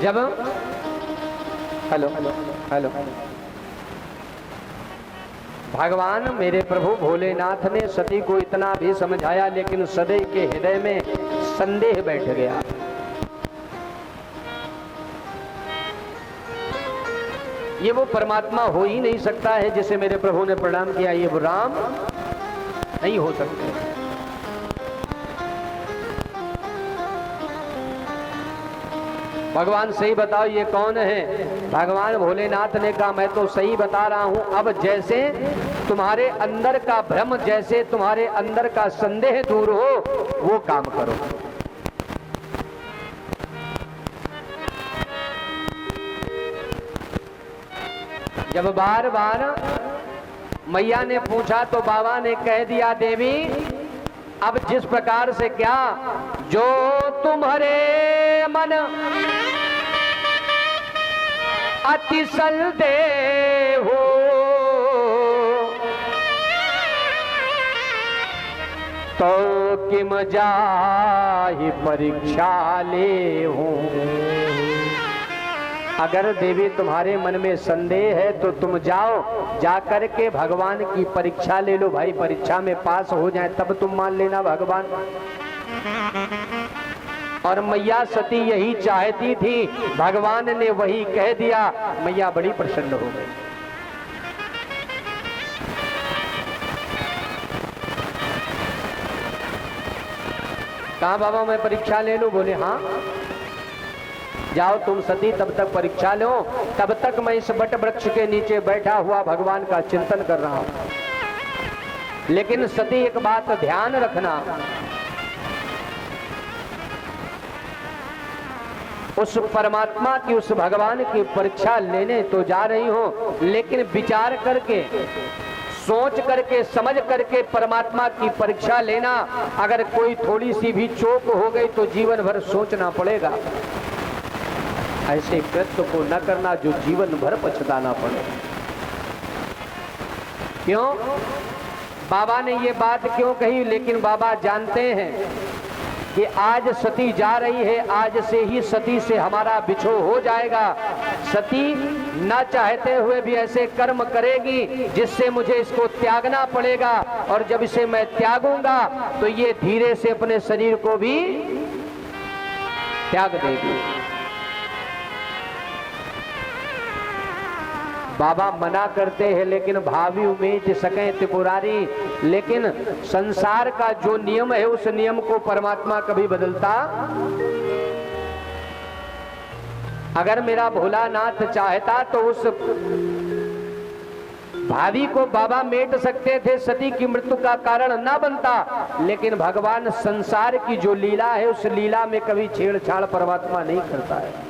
जब hello hello hello भगवान मेरे प्रभु भोलेनाथ ने सती को इतना भी समझाया, लेकिन सती के हृदय में संदेह बैठ गया। ये वो परमात्मा हो ही नहीं सकता है जिसे मेरे प्रभु ने प्रणाम किया, ये वो राम नहीं हो सकते। भगवान सही बताओ ये कौन है? भगवान भोलेनाथ ने कहा मैं तो सही बता रहा हूं। अब जैसे तुम्हारे अंदर का भ्रम, जैसे तुम्हारे अंदर का संदेह दूर हो, वो काम करो। जब बार बार मैया ने पूछा तो बाबा ने कह दिया, देवी अब जिस प्रकार से क्या, जो तुम्हारे मन अतिशल दे हो, तो किम जाहि परीक्षा ले हूं। अगर देवी तुम्हारे मन में संदेह है तो तुम जाओ, जाकर के भगवान की परीक्षा ले लो। भाई परीक्षा में पास हो जाए तब तुम मान लेना भगवान। और मैया सती यही चाहती थी, भगवान ने वही कह दिया। मैया बड़ी प्रसन्न हो गई। कहा बाबा मैं परीक्षा ले लूं? बोले हाँ जाओ तुम सती, तब तक परीक्षा लो, तब तक मैं इस बट वृक्ष के नीचे बैठा हुआ भगवान का चिंतन कर रहा हूं। लेकिन सती एक बात ध्यान रखना, उस परमात्मा की, उस भगवान की परीक्षा लेने तो जा रही हो, लेकिन विचार करके, सोच करके, समझ करके परमात्मा की परीक्षा लेना। अगर कोई थोड़ी सी भी चूक हो गई तो जीवन भर सोचना पड़ेगा। ऐसे कृत्य को न करना जो जीवन भर पछताना पड़े। क्यों? बाबा ने ये बात क्यों कही? लेकिन बाबा जानते हैं कि आज सती जा रही है, आज से ही सती से हमारा बिछो हो जाएगा। सती न चाहते हुए भी ऐसे कर्म करेगी जिससे मुझे इसको त्यागना पड़ेगा, और जब इसे मैं त्यागूंगा तो ये धीरे से अपने शरीर को भी त्याग देगी। बाबा मना करते हैं, लेकिन भावी उमेज सके त्रिपुरारी। लेकिन संसार का जो नियम है उस नियम को परमात्मा कभी बदलता। अगर मेरा भोलानाथ चाहता तो उस भावी को बाबा मेट सकते थे, सती की मृत्यु का कारण ना बनता। लेकिन भगवान संसार की जो लीला है उस लीला में कभी छेड़छाड़ परमात्मा नहीं करता है।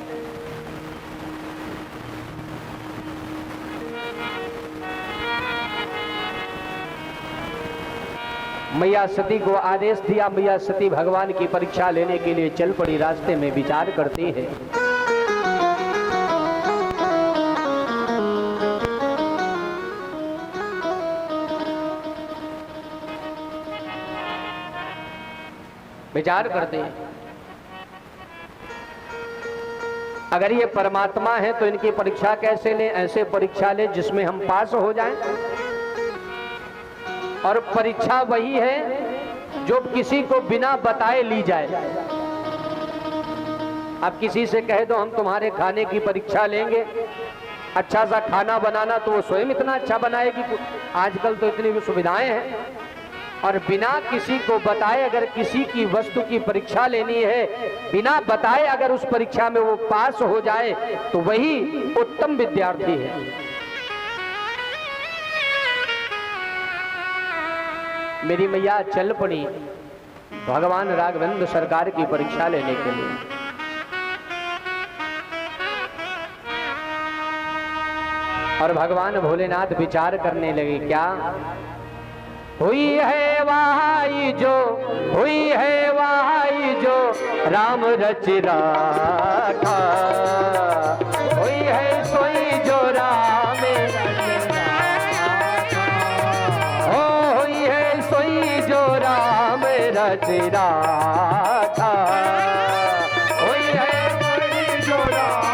मैया सती को आदेश दिया। मैया सती भगवान की परीक्षा लेने के लिए चल पड़ी। रास्ते में विचार करती है, विचार करते हैं अगर ये परमात्मा है तो इनकी परीक्षा कैसे लें? ऐसे परीक्षा लें जिसमें हम पास हो जाएं। और परीक्षा वही है जो किसी को बिना बताए ली जाए। अब किसी से कह दो हम तुम्हारे खाने की परीक्षा लेंगे, अच्छा सा खाना बनाना, तो वो स्वयं इतना अच्छा बनाएगी। आजकल तो इतनी सुविधाएं हैं। और बिना किसी को बताए अगर किसी की वस्तु की परीक्षा लेनी है, बिना बताए अगर उस परीक्षा में वो पास हो जाए तो वही उत्तम विद्यार्थी है। मेरी मैया चल पड़ी भगवान राघवेंद्र सरकार की परीक्षा लेने के लिए। और भगवान भोलेनाथ विचार करने लगे, क्या हुई है वहाई जो, हुई है वहाई जो राम रच राखा, हुई है सोई जो राम रच राखा, हुई है सोई जो राम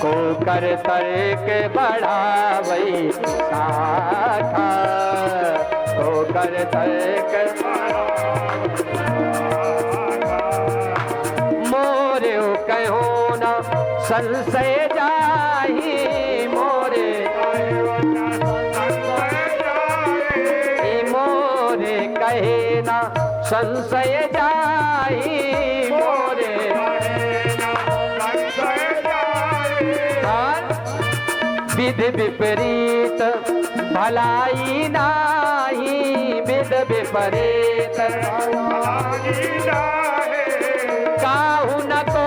को कर तर्क बढ़ावई शाखा, को कर तर्क मोरे कहो न संशय जाही, मोरे मोरे कहे न संशय जाही, मोरे विधि विपरीत भलाई नाही, विधि विपरीत काहू न को,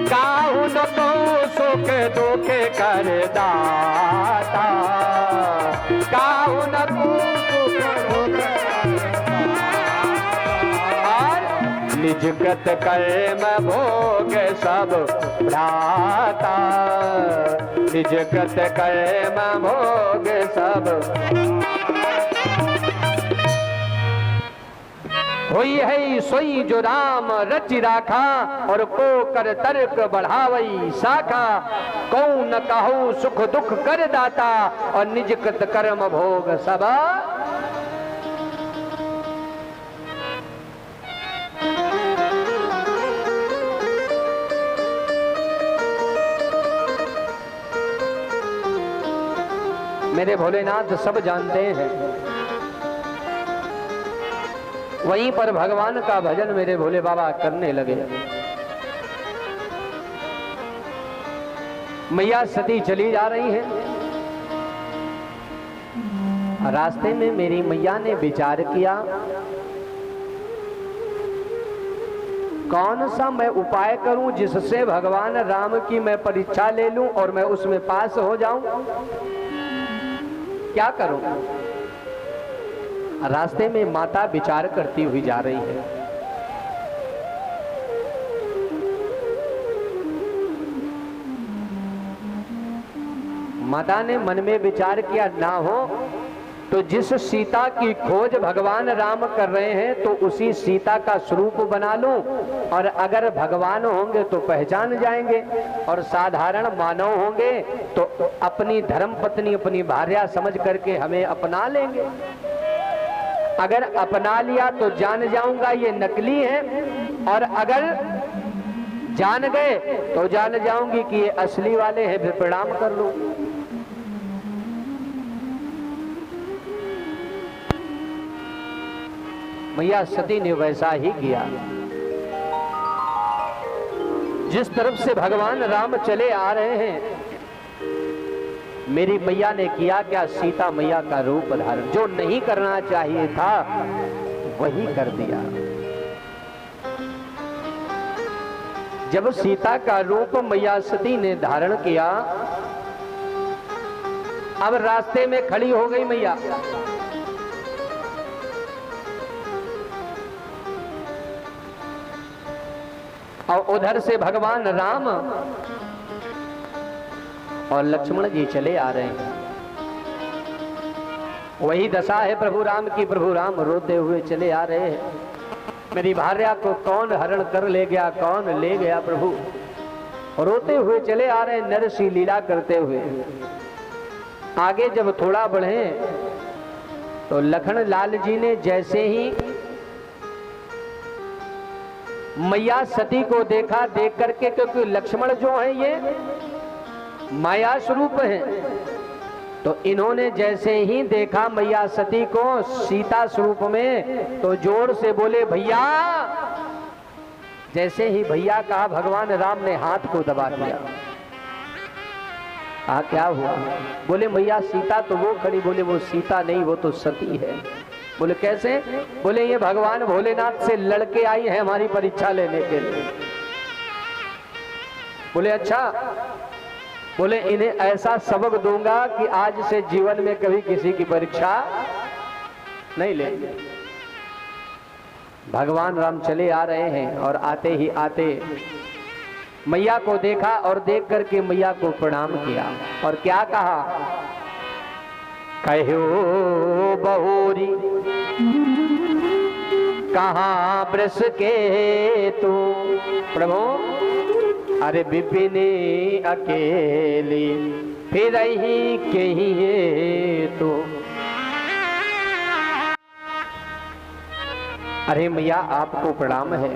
काहू न को सुख दुख कर दाता, काहू न को निजगत कर्म भोग सब भ्राता, निजगत कर्म भोग सब होई है सोई जो राम रचि राखा, और को कर तर्क बढ़ावई शाखा, कौ न कहू सुख दुख कर दाता, और निजगत कर्म भोग सब मेरे भोलेनाथ सब जानते हैं। वहीं पर भगवान का भजन मेरे भोले बाबा करने लगे। मैया सती चली जा रही है, रास्ते में मेरी मैया ने विचार किया कौन सा मैं उपाय करूं जिससे भगवान राम की मैं परीक्षा ले लूं और मैं उसमें पास हो जाऊं। क्या करूं? रास्ते में माता विचार करती हुई जा रही है। माता ने मन में विचार किया ना हो तो जिस सीता की खोज भगवान राम कर रहे हैं तो उसी सीता का स्वरूप बना लूं, और अगर भगवान होंगे तो पहचान जाएंगे और साधारण मानव होंगे तो अपनी धर्म पत्नी अपनी भार्या समझ करके हमें अपना लेंगे। अगर अपना लिया तो जान जाऊंगा ये नकली है, और अगर जान गए तो जान जाऊंगी कि ये असली वाले हैं, फिर प्रणाम कर लूं। मैया सती ने वैसा ही किया। जिस तरफ से भगवान राम चले आ रहे हैं, मेरी मैया ने किया क्या? सीता मैया का रूप धारण। जो नहीं करना चाहिए था वही कर दिया। जब सीता का रूप मैया सती ने धारण किया, अब रास्ते में खड़ी हो गई मैया। और उधर से भगवान राम और लक्ष्मण जी चले आ रहे हैं। वही दशा है प्रभु राम की। प्रभु राम रोते हुए चले आ रहे हैं। मेरी भार्या को कौन हरण कर ले गया, कौन ले गया प्रभु? रोते हुए चले आ रहे हैं, नरसी लीला करते हुए। आगे जब थोड़ा बढ़े तो लखन लाल जी ने जैसे ही मैया सती को देखा, देख करके, क्योंकि लक्ष्मण जो है ये माया स्वरूप है, तो इन्होंने जैसे ही देखा मैया सती को सीता स्वरूप में तो जोर से बोले भैया। जैसे ही भैया कहा, भगवान राम ने हाथ को दबा दिया। क्या हुआ? बोले मैया सीता तो वो खड़ी। बोले वो सीता नहीं, वो तो सती है। बोले कैसे? बोले ये भगवान भोलेनाथ से लड़के आई है हमारी परीक्षा लेने के लिए। बोले अच्छा। बोले इन्हें ऐसा सबक दूंगा कि आज से जीवन में कभी किसी की परीक्षा नहीं लेंगे। भगवान राम चले आ रहे हैं और आते ही आते मैया को देखा और देख करके मैया को प्रणाम किया और क्या कहा? कहो बहुरी कहाँ वृष के तू प्रभु, अरे विपिने अकेली फिर ही कहिए तो। अरे मैया आपको प्रणाम है।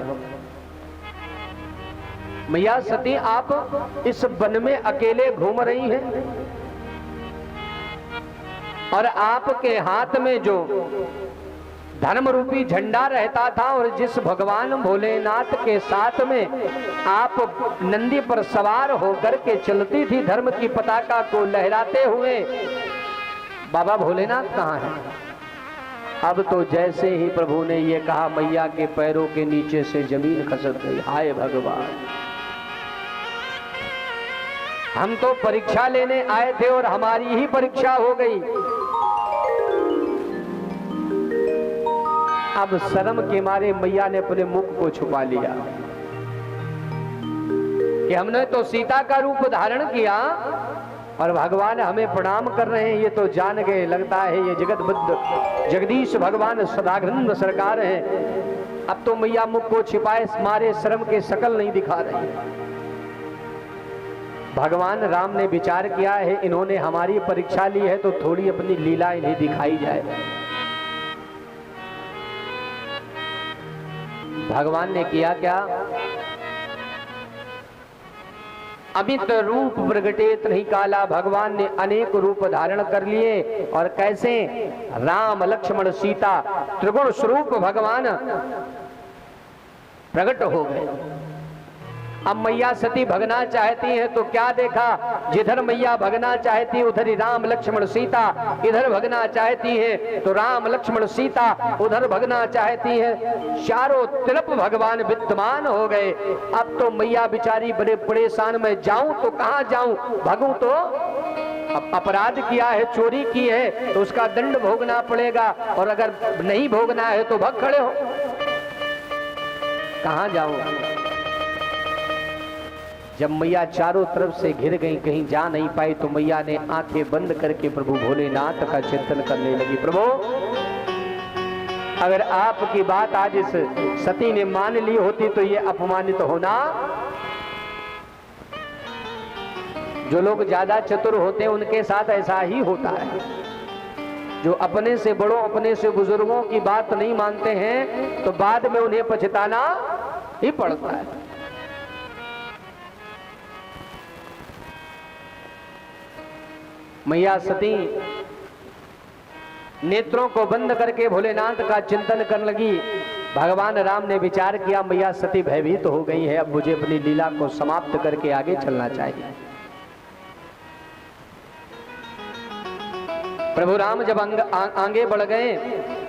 मैया सती आप इस वन में अकेले घूम रही हैं और आपके हाथ में जो धर्म रूपी झंडा रहता था और जिस भगवान भोलेनाथ के साथ में आप नंदी पर सवार होकर के चलती थी धर्म की पताका को लहराते हुए, बाबा भोलेनाथ कहाँ हैं? अब तो जैसे ही प्रभु ने ये कहा मैया के पैरों के नीचे से जमीन खसक गई। हाय भगवान, हम तो परीक्षा लेने आए थे और हमारी ही परीक्षा हो गई। अब शर्म के मारे मैया ने अपने मुख को छुपा लिया कि हमने तो सीता का रूप धारण किया और भगवान हमें प्रणाम कर रहे हैं, ये तो जान गए लगता है ये जगत बुद्ध जगदीश भगवान सदानंद सरकार हैं। अब तो मैया मुख को छिपाए मारे शर्म के शकल नहीं दिखा रही। भगवान राम ने विचार किया है इन्होंने हमारी परीक्षा ली है तो थोड़ी अपनी लीला इन्हें दिखाई जाए। भगवान ने किया क्या? अमित रूप प्रगटेत नहीं काला, भगवान ने अनेक रूप धारण कर लिए और कैसे? राम लक्ष्मण सीता त्रिगुण स्वरूप भगवान प्रकट हो गए। अब मैया सती भगना चाहती हैं तो क्या देखा? जिधर मैया भगना चाहती उधर ही राम लक्ष्मण सीता, इधर भगना चाहती है तो राम लक्ष्मण सीता उधर भगना चाहती है। चारों तरफ भगवान विद्यमान हो गए। अब तो मैया बिचारी बड़े परेशान, मैं जाऊं तो कहां जाऊं, भगूं तो अपराध किया है, चोरी की है तो उसका दंड भोगना पड़ेगा और अगर नहीं भोगना है तो भग खड़े हो, कहां जाऊं? जब मैया चारों तरफ से घिर गई, कहीं जा नहीं पाई तो मैया ने आंखें बंद करके प्रभु भोलेनाथ का चिंतन करने लगी। प्रभु अगर आपकी बात आज इस सती ने मान ली होती तो ये अपमानित होना। जो लोग ज्यादा चतुर होते हैं उनके साथ ऐसा ही होता है। जो अपने से बड़ों अपने से बुजुर्गों की बात नहीं मानते हैं तो बाद में उन्हें पछताना ही पड़ता है। मैया सती नेत्रों को बंद करके भोलेनाथ का चिंतन करने लगी। भगवान राम ने विचार किया मैया सती भयभीत हो गई है, अब मुझे अपनी लीला को समाप्त करके आगे चलना चाहिए। प्रभु राम जब आगे बढ़ गए,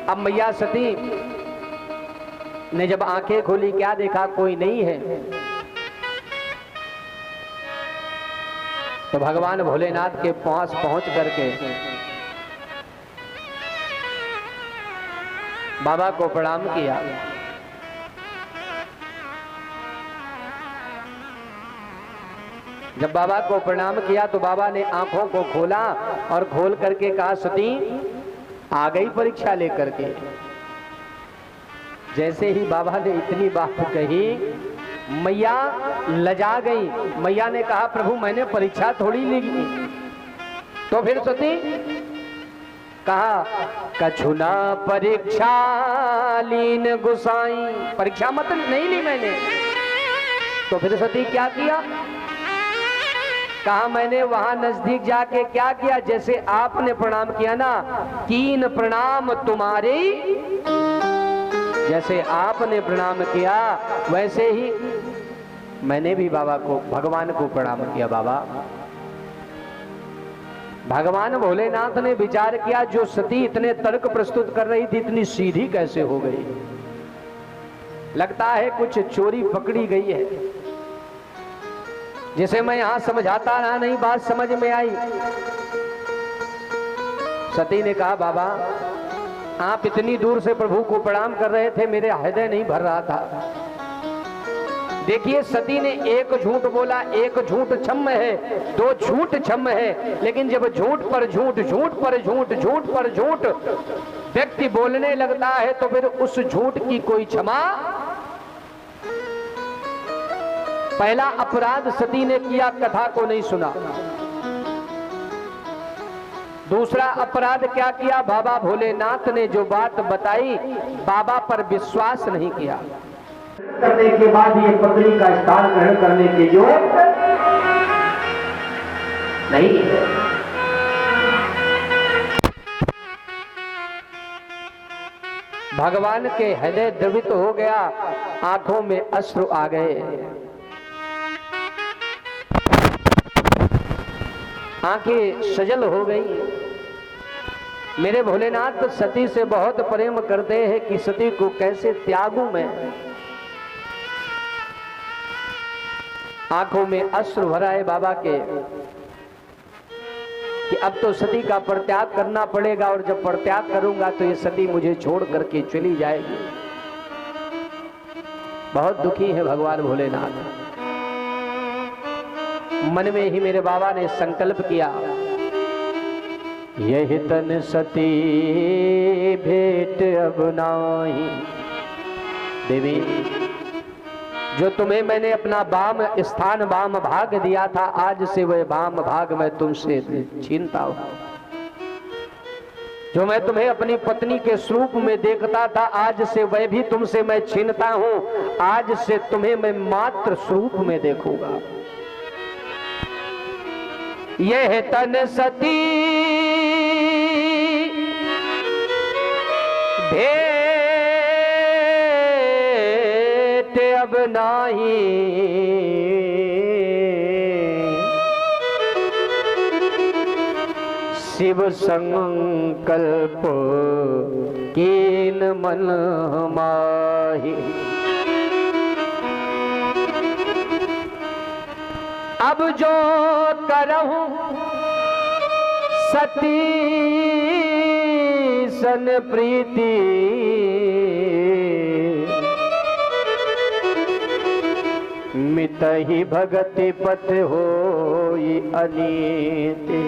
अब मैया सती ने जब आंखें खोली क्या देखा? कोई नहीं है। तो भगवान भोलेनाथ के पास पहुंच करके बाबा को प्रणाम किया। जब बाबा को प्रणाम किया तो बाबा ने आंखों को खोला और खोल करके कहा सती आ गई परीक्षा लेकर के। जैसे ही बाबा ने इतनी बात कही मैया लजा गई। मैया ने कहा प्रभु मैंने परीक्षा थोड़ी ली। तो फिर सती कहा कछुना परीक्षा लीन गुसाई, परीक्षा मत नहीं ली मैंने। तो फिर सती क्या किया? कहा मैंने वहां नजदीक जाके क्या किया? जैसे आपने प्रणाम किया ना, कीन प्रणाम तुम्हारे, जैसे आपने प्रणाम किया वैसे ही मैंने भी बाबा को भगवान को प्रणाम किया। बाबा भगवान भोलेनाथ ने विचार किया जो सती इतने तर्क प्रस्तुत कर रही थी इतनी सीधी कैसे हो गई? लगता है कुछ चोरी पकड़ी गई है। जिसे मैं यहां समझाता रहा नहीं बात समझ में आई। सती ने कहा बाबा आप इतनी दूर से प्रभु को प्रणाम कर रहे थे, मेरे हृदय नहीं भर रहा था। देखिए सती ने एक झूठ बोला, एक झूठ क्षम्य है, दो झूठ क्षम्य है, लेकिन जब झूठ पर झूठ, झूठ पर झूठ, झूठ पर झूठ व्यक्ति बोलने लगता है तो फिर उस झूठ की कोई क्षमा। पहला अपराध सती ने किया, कथा को नहीं सुना। दूसरा अपराध क्या किया, बाबा भोलेनाथ ने जो बात बताई बाबा पर विश्वास नहीं किया। करने के बाद ये पत्नी का स्थान ग्रहण करने के योग्य नहीं है। भगवान के हृदय द्रवित हो गया, आंखों में अश्रु आ गए, आंखें सजल हो गई। मेरे भोलेनाथ सती से बहुत प्रेम करते हैं कि सती को कैसे त्यागूं मैं। आंखों में अश्रु भरा है बाबा के कि अब तो सती का परित्याग करना पड़ेगा, और जब परित्याग करूंगा तो ये सती मुझे छोड़ करके चली जाएगी। बहुत दुखी है भगवान भोलेनाथ। मन में ही मेरे बाबा ने संकल्प किया, यही तन सती भेंट अब नाही। देवी, जो तुम्हें मैंने अपना वाम स्थान, वाम भाग दिया था, आज से वह वाम भाग मैं तुमसे छीनता हूं। जो मैं तुम्हें अपनी पत्नी के स्वरूप में देखता था, आज से वह भी तुमसे मैं छीनता हूं। आज से तुम्हें मैं मात्र स्वरूप में देखूंगा। यह तन सती भेंट अब नाही, शिव संकल्प कीन मन माही। अब जो करहूं सती सन प्रीति, मितहि भगति पथ होई अनीति।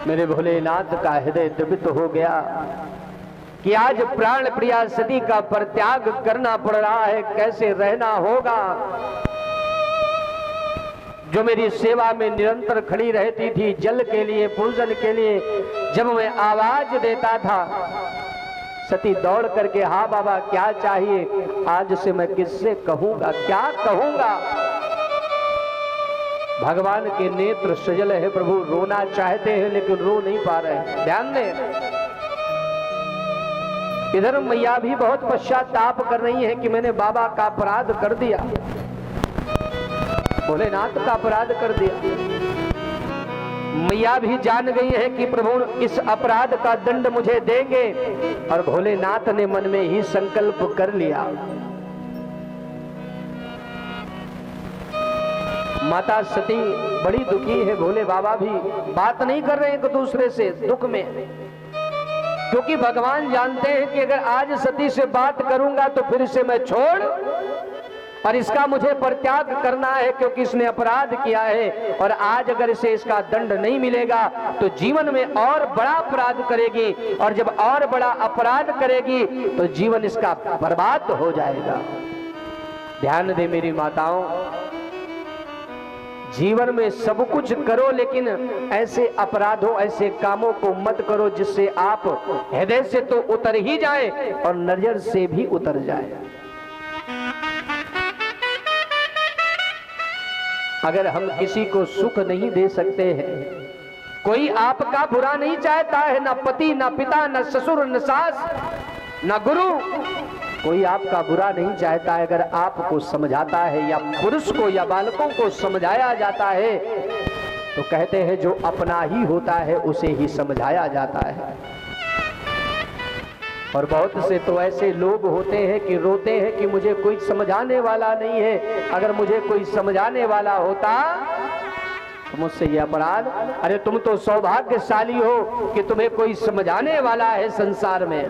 मेरे भोलेनाथ का हृदय द्रवित हो गया कि आज प्राण प्रिया सती का परित्याग करना पड़ रहा है, कैसे रहना होगा। जो मेरी सेवा में निरंतर खड़ी रहती थी, जल के लिए, पूजन के लिए, जब मैं आवाज देता था सती दौड़ करके, हाँ बाबा क्या चाहिए, आज से मैं किससे कहूंगा, क्या कहूंगा। भगवान के नेत्र सजल है, प्रभु रोना चाहते हैं लेकिन रो नहीं पा रहे हैं। ध्यान दें, इधर मैया भी बहुत पश्चाताप कर रही है कि मैंने बाबा का अपराध कर दिया, भोलेनाथ का अपराध कर दिया। मैया भी जान गई है कि प्रभु इस अपराध का दंड मुझे देंगे, और भोलेनाथ ने मन में ही संकल्प कर लिया। माता सती बड़ी दुखी है, भोले बाबा भी बात नहीं कर रहे हैं एक दूसरे से दुख में, क्योंकि भगवान जानते हैं कि अगर आज सती से बात करूंगा तो फिर से मैं छोड़, और इसका मुझे परित्याग करना है क्योंकि इसने अपराध किया है, और आज अगर इसे इसका दंड नहीं मिलेगा तो जीवन में और बड़ा अपराध करेगी, और जब और बड़ा अपराध करेगी तो जीवन इसका बर्बाद हो जाएगा। ध्यान दे मेरी माताओं, जीवन में सब कुछ करो लेकिन ऐसे अपराधों, ऐसे कामों को मत करो जिससे आप हृदय से तो उतर ही जाए और नजर से भी उतर जाए। अगर हम किसी को सुख नहीं दे सकते हैं, कोई आपका बुरा नहीं चाहता है, ना पति, ना पिता, ना ससुर, न सास, ना गुरु, कोई आपका बुरा नहीं चाहता है। अगर आपको समझाता है या पुरुष को या बालकों को समझाया जाता है तो कहते हैं जो अपना ही होता है उसे ही समझाया जाता है। और बहुत से तो ऐसे लोग होते हैं कि रोते हैं कि मुझे कोई समझाने वाला नहीं है, अगर मुझे कोई समझाने वाला होता तो मुझसे ये अपराध। अरे तुम तो सौभाग्यशाली हो कि तुम्हें कोई समझाने वाला है संसार में।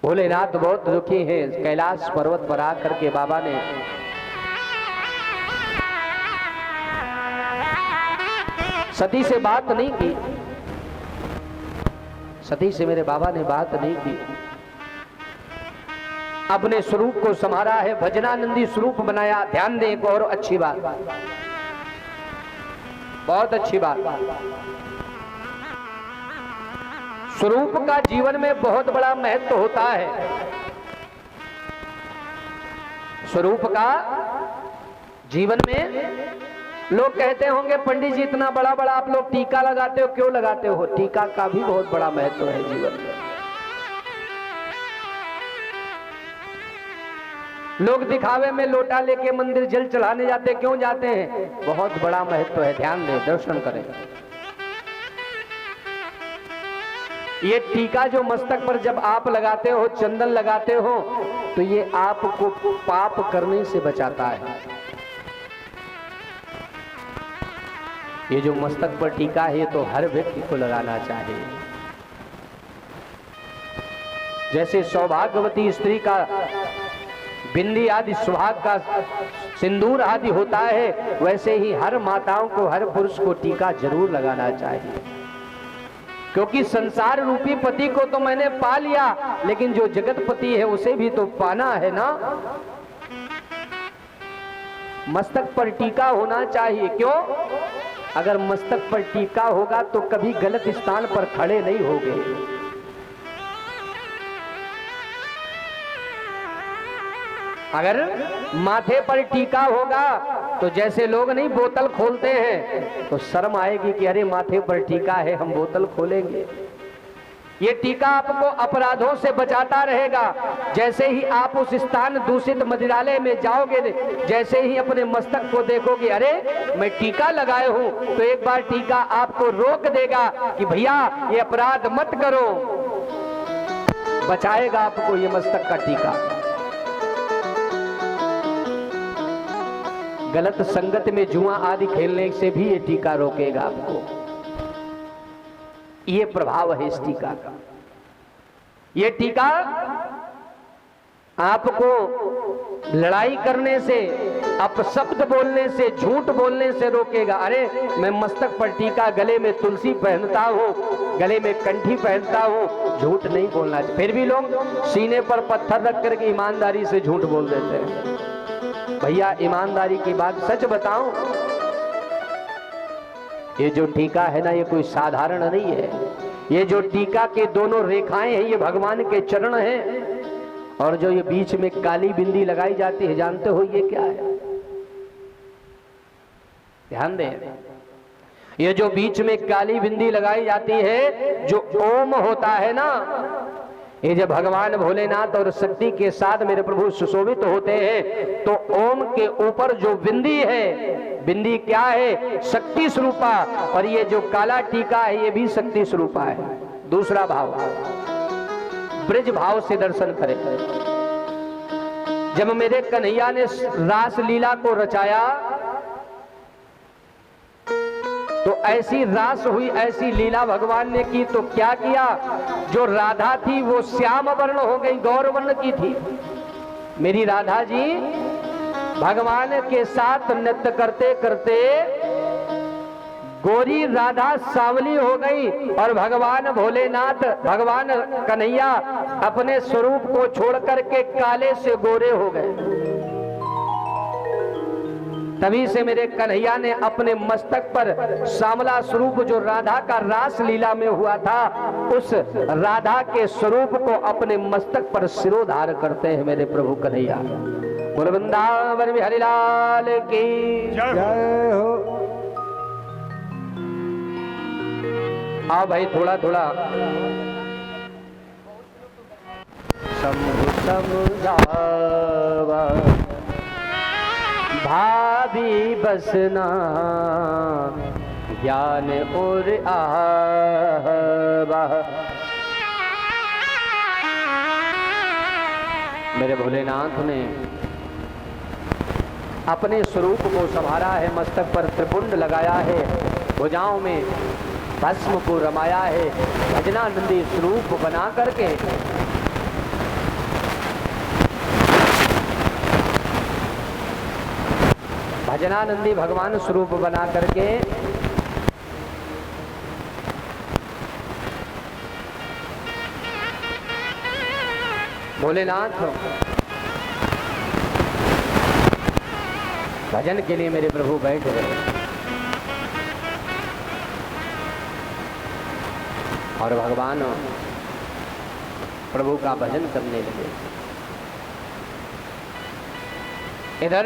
भोलेनाथ बहुत दुखी हैं। कैलाश पर्वत पर आकर के बाबा ने सती से बात नहीं की, सती से मेरे बाबा ने बात नहीं की, अपने स्वरूप को संभाला है, भजनानंदी स्वरूप बनाया। ध्यान दें, एक और अच्छी बात, बहुत अच्छी बात, स्वरूप का जीवन में बहुत बड़ा महत्व होता है। स्वरूप का जीवन में लोग कहते होंगे पंडित जी इतना बड़ा बड़ा आप लोग टीका लगाते हो, क्यों लगाते हो? टीका का भी बहुत बड़ा महत्व है जीवन में। लोग दिखावे में लोटा लेके मंदिर जल चढ़ाने जाते, क्यों जाते हैं? बहुत बड़ा महत्व है। ध्यान दें, दर्शन करें। ये टीका जो मस्तक पर जब आप लगाते हो, चंदन लगाते हो, तो ये आपको पाप करने से बचाता है। ये जो मस्तक पर टीका है, तो हर व्यक्ति को लगाना चाहिए। जैसे सौभाग्यवती स्त्री का बिंदी आदि सुहाग का सिंदूर आदि होता है, वैसे ही हर माताओं को, हर पुरुष को टीका जरूर लगाना चाहिए। क्योंकि संसार रूपी पति को तो मैंने पा लिया, लेकिन जो जगत पति है उसे भी तो पाना है ना। मस्तक पर टीका होना चाहिए। क्यों? अगर मस्तक पर टीका होगा तो कभी गलत स्थान पर खड़े नहीं होगे। अगर माथे पर टीका होगा तो जैसे लोग नहीं बोतल खोलते हैं, तो शर्म आएगी कि अरे माथे पर टीका है, हम बोतल खोलेंगे। ये टीका आपको अपराधों से बचाता रहेगा। जैसे ही आप उस स्थान दूषित मदिरालय में जाओगे, जैसे ही अपने मस्तक को देखोगे, अरे मैं टीका लगाए हूं, तो एक बार टीका आपको रोक देगा कि भैया ये अपराध मत करो। बचाएगा आपको ये मस्तक का टीका। गलत संगत में जुआ आदि खेलने से भी ये टीका रोकेगा आपको। ये प्रभाव है इस टीका का। ये टीका आपको लड़ाई करने से, अपशब्द बोलने से, झूठ बोलने से रोकेगा। अरे मैं मस्तक पर टीका, गले में तुलसी पहनता हूँ, गले में कंठी पहनता हूँ, झूठ नहीं बोलना चाहिए। फिर भी लोग सीने पर पत्थर रख करके ईमानदारी से झूठ बोल देते हैं। भैया ईमानदारी की बात, सच बताऊं, ये जो टीका है ना, ये कोई साधारण नहीं है। ये जो टीका के दोनों रेखाएं हैं, ये भगवान के चरण हैं। और जो ये बीच में काली बिंदी लगाई जाती है, जानते हो ये क्या है? ध्यान दें, ये जो बीच में काली बिंदी लगाई जाती है, जो ओम होता है ना, ये जब भगवान भोलेनाथ और शक्ति के साथ मेरे प्रभु सुशोभित होते हैं, तो ओम के ऊपर जो बिंदी है, बिंदी क्या है? शक्ति स्वरूपा। और ये जो काला टीका है, ये भी शक्ति स्वरूपा है। दूसरा भाव, ब्रज भाव से दर्शन करें। जब मेरे कन्हैया ने रास लीला को रचाया, तो ऐसी रास हुई, ऐसी लीला भगवान ने की, तो क्या किया? जो राधा थी वो श्याम वर्ण हो गई, गौर वर्ण की थी। मेरी राधा जी भगवान के साथ नृत्य करते करते गोरी राधा सांवली हो गई, और भगवान भोलेनाथ, भगवान कन्हैया अपने स्वरूप को छोड़ करके काले से गोरे हो गए। तभी से मेरे कन्हैया ने अपने मस्तक पर सांवला स्वरूप जो राधा का रास लीला में हुआ था, उस राधा के स्वरूप को अपने मस्तक पर सिरोधार करते हैं मेरे प्रभु कन्हैया। बोल वृंदावन में हरिलाल की जय हो। आओ भाई, थोड़ा थोड़ा शंभु समुझावा भाभी बसना ज्ञान और आहवा। मेरे भोलेनाथ ने अपने स्वरूप को संभाला है, मस्तक पर त्रिपुंड लगाया है, भुजाओं में भस्म को रमाया है, भजनानंदी स्वरूप बना करके भजनानंदी भगवान स्वरूप बना करके भोलेनाथ भजन के लिए मेरे प्रभु बैठ गए और भगवान प्रभु का भजन करने लगे। इधर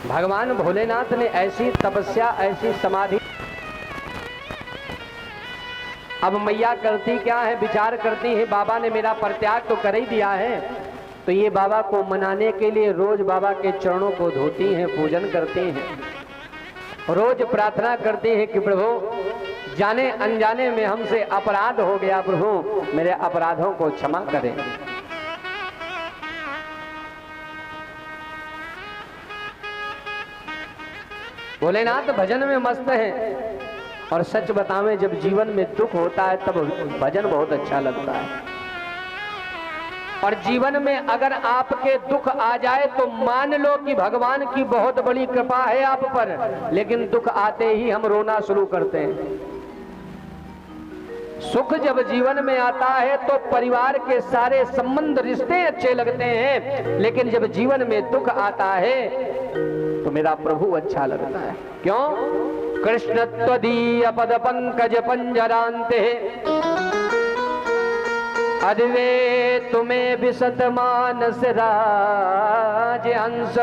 भगवान भोलेनाथ ने ऐसी तपस्या, ऐसी समाधि, अब मैया करती क्या है, विचार करती है बाबा ने मेरा परित्याग तो कर ही दिया है, तो ये बाबा को मनाने के लिए रोज बाबा के चरणों को धोती हैं, पूजन करती हैं, रोज प्रार्थना करती हैं कि प्रभु जाने अनजाने में हमसे अपराध हो गया, प्रभु मेरे अपराधों को क्षमा करें। भोलेनाथ भजन में मस्त हैं और सच बतावें जब जीवन में दुख होता है तब भजन बहुत अच्छा लगता है। और जीवन में अगर आपके दुख आ जाए तो मान लो कि भगवान की बहुत बड़ी कृपा है आप पर, लेकिन दुख आते ही हम रोना शुरू करते हैं। सुख जब जीवन में आता है तो परिवार के सारे संबंध, रिश्ते अच्छे लगते हैं, लेकिन जब जीवन में दुख आता है तो मेरा प्रभु अच्छा लगता है। क्यों? कृष्ण त्वदीय पद पंकज पंजरांते अद्वे तुम्हें विशत मानस राज अंश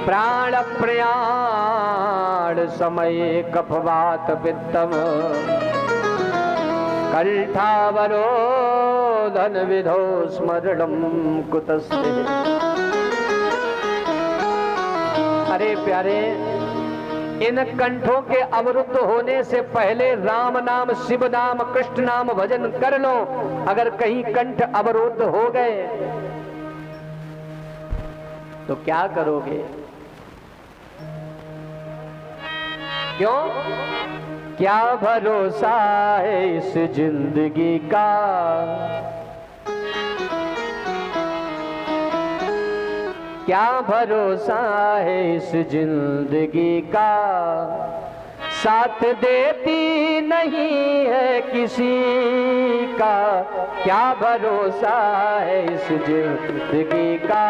प्राण प्रयाण समय कफवात पित्तम कंठावरोधन विधो स्मरणम कुतस्ते। अरे प्यारे, इन कंठों के अवरुद्ध होने से पहले राम नाम, शिव नाम, कृष्ण नाम भजन कर लो। अगर कहीं कंठ अवरुद्ध हो गए तो क्या करोगे? क्यों? क्या भरोसा है इस जिंदगी का, क्या भरोसा है इस जिंदगी का, साथ देती नहीं है किसी का, क्या भरोसा है इस जिंदगी का,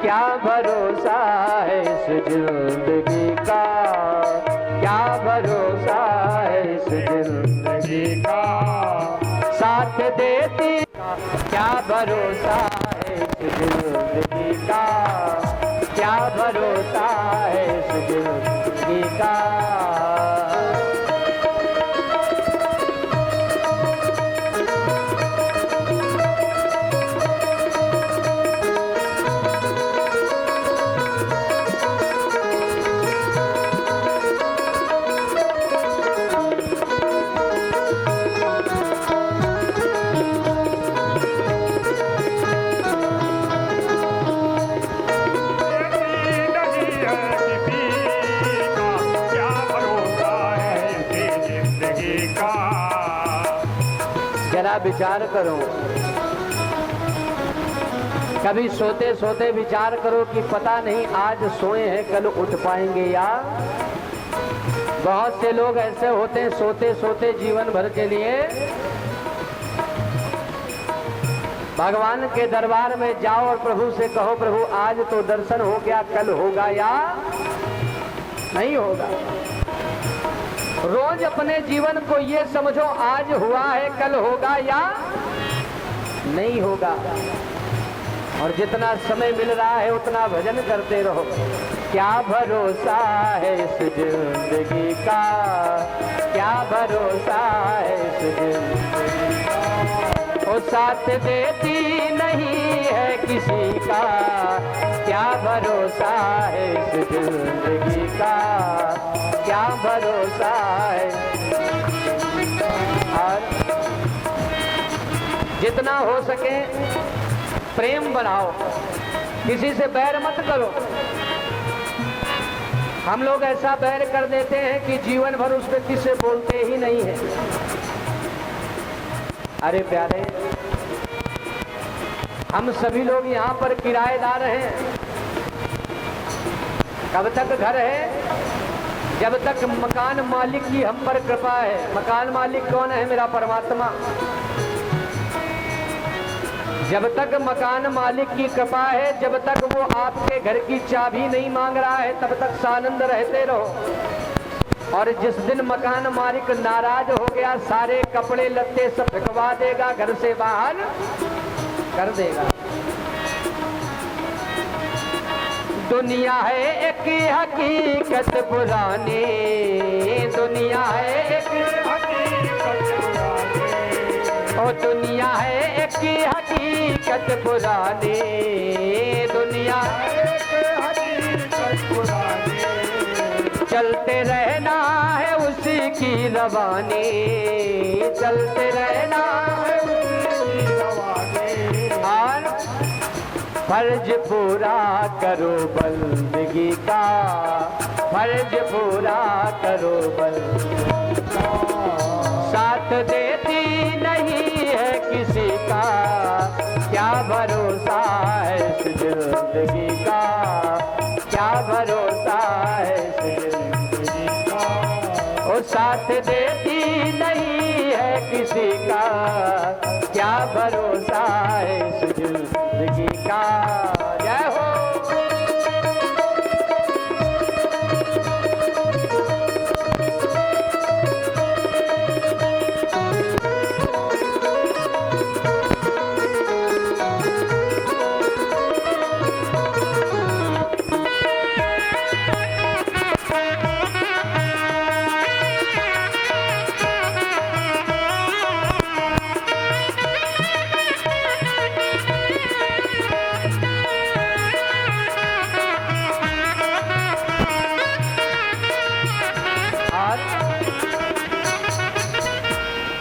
क्या भरोसा है इस जिंदगी का, क्या भरोसा है इस जिंदगी का, साथ देती, क्या भरोसा है इस जिंदगी का, क्या भरोसा है इस जिंदगी का। विचार करो, कभी सोते सोते विचार करो कि पता नहीं आज सोए हैं कल उठ पाएंगे या। बहुत से लोग ऐसे होते हैं सोते सोते जीवन भर के लिए। भगवान के दरबार में जाओ और प्रभु से कहो प्रभु आज तो दर्शन हो गया, कल होगा या नहीं होगा। रोज अपने जीवन को ये समझो आज हुआ है कल होगा या नहीं होगा। और जितना समय मिल रहा है उतना भजन करते रहो। क्या भरोसा है इस जिंदगी का, क्या भरोसा है इस जिंदगी का, वो साथ देती नहीं है किसी का, क्या भरोसा है इस जिंदगी का, क्या भरोसा है। और जितना हो सके प्रेम बढ़ाओ, किसी से बैर मत करो। हम लोग ऐसा बैर कर देते हैं कि जीवन भर उस व्यक्ति से बोलते ही नहीं है। अरे प्यारे, हम सभी लोग यहाँ पर किराएदार हैं। कब तक घर है? जब तक मकान मालिक की हम पर कृपा है। मकान मालिक कौन है? मेरा परमात्मा। जब तक मकान मालिक की कृपा है, जब तक वो आपके घर की चाबी नहीं मांग रहा है, तब तक सानंद रहते रहो। और जिस दिन मकान मालिक नाराज हो गया, सारे कपड़े लत्ते सब फेंकवा देगा, घर से बाहर कर देगा। दुनिया है एक हकीकत पुरानी, दुनिया है एक हकीकत पुरानी, ओ दुनिया है एक हकीकत पुरानी, दुनिया है एक हकीकत पुरानी। चलते रहना है उसी की रवानी, चलते रहना है उसी की रवानी। और फर्ज पूरा करो बंदगी का, फर्ज पूरा करो बंदगी का। साथ देती नहीं है किसी का, क्या भरोसा है इस जिंदगी का, क्या भरोसा है इस जिंदगी का। ओ साथ देती नहीं है किसी का, क्या भरोसा है इस जिंदगी का। जय हो।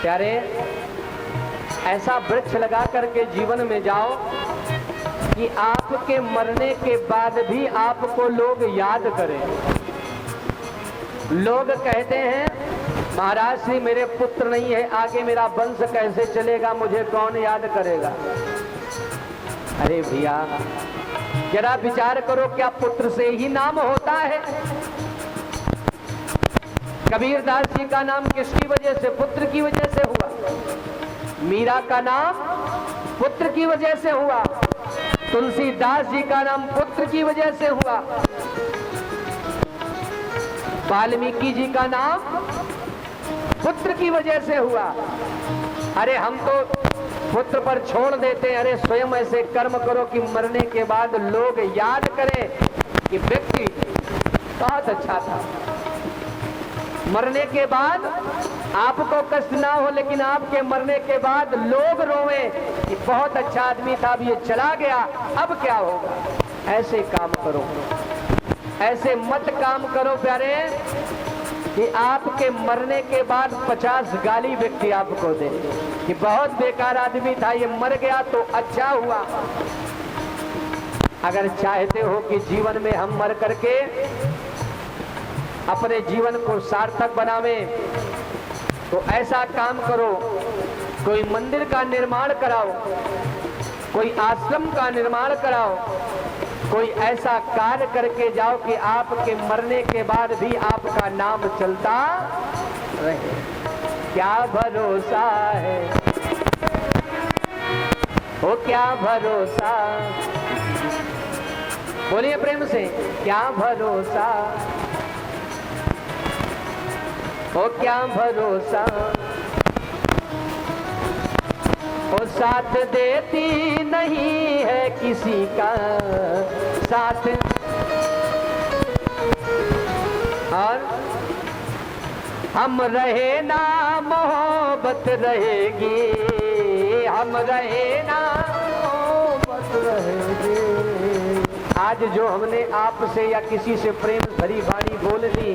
प्यारे, ऐसा वृक्ष लगा करके जीवन में जाओ कि आपके मरने के बाद भी आपको लोग याद करें। लोग कहते हैं महाराज जी मेरे पुत्र नहीं है, आगे मेरा वंश कैसे चलेगा, मुझे कौन याद करेगा। अरे भैया जरा विचार करो, क्या पुत्र से ही नाम होता है? कबीरदास जी का नाम किसकी वजह से? पुत्र की वजह से हुआ। मीरा का नाम पुत्र की वजह से हुआ। तुलसीदास जी का नाम पुत्र की वजह से हुआ। वाल्मीकि जी का नाम पुत्र की वजह से हुआ। अरे हम तो पुत्र पर छोड़ देते हैं। अरे स्वयं ऐसे कर्म करो कि मरने के बाद लोग याद करें कि व्यक्ति बहुत अच्छा था। मरने के बाद आपको कष्ट ना हो, लेकिन आपके मरने के बाद लोग रोवें कि बहुत अच्छा आदमी था, अब ये चला गया, अब क्या होगा। ऐसे काम करो, ऐसे मत काम करो प्यारे कि आपके मरने के बाद 50 गाली व्यक्ति आपको दे कि बहुत बेकार आदमी था, ये मर गया तो अच्छा हुआ। अगर चाहते हो कि जीवन में हम मर करके अपने जीवन को सार्थक बनावें तो ऐसा काम करो, कोई मंदिर का निर्माण कराओ, कोई आश्रम का निर्माण कराओ, कोई ऐसा कार्य करके जाओ कि आपके मरने के बाद भी आपका नाम चलता रहे। क्या भरोसा है, वो क्या भरोसा। बोलिए प्रेम से, क्या भरोसा, ओ क्या भरोसा। ओ साथ देती नहीं है किसी का, साथ। और हम रहे ना मोहब्बत रहेगी, हम रहे ना मोहब्बत रहेगी। आज जो हमने आपसे या किसी से प्रेम भरी वाणी बोल दी,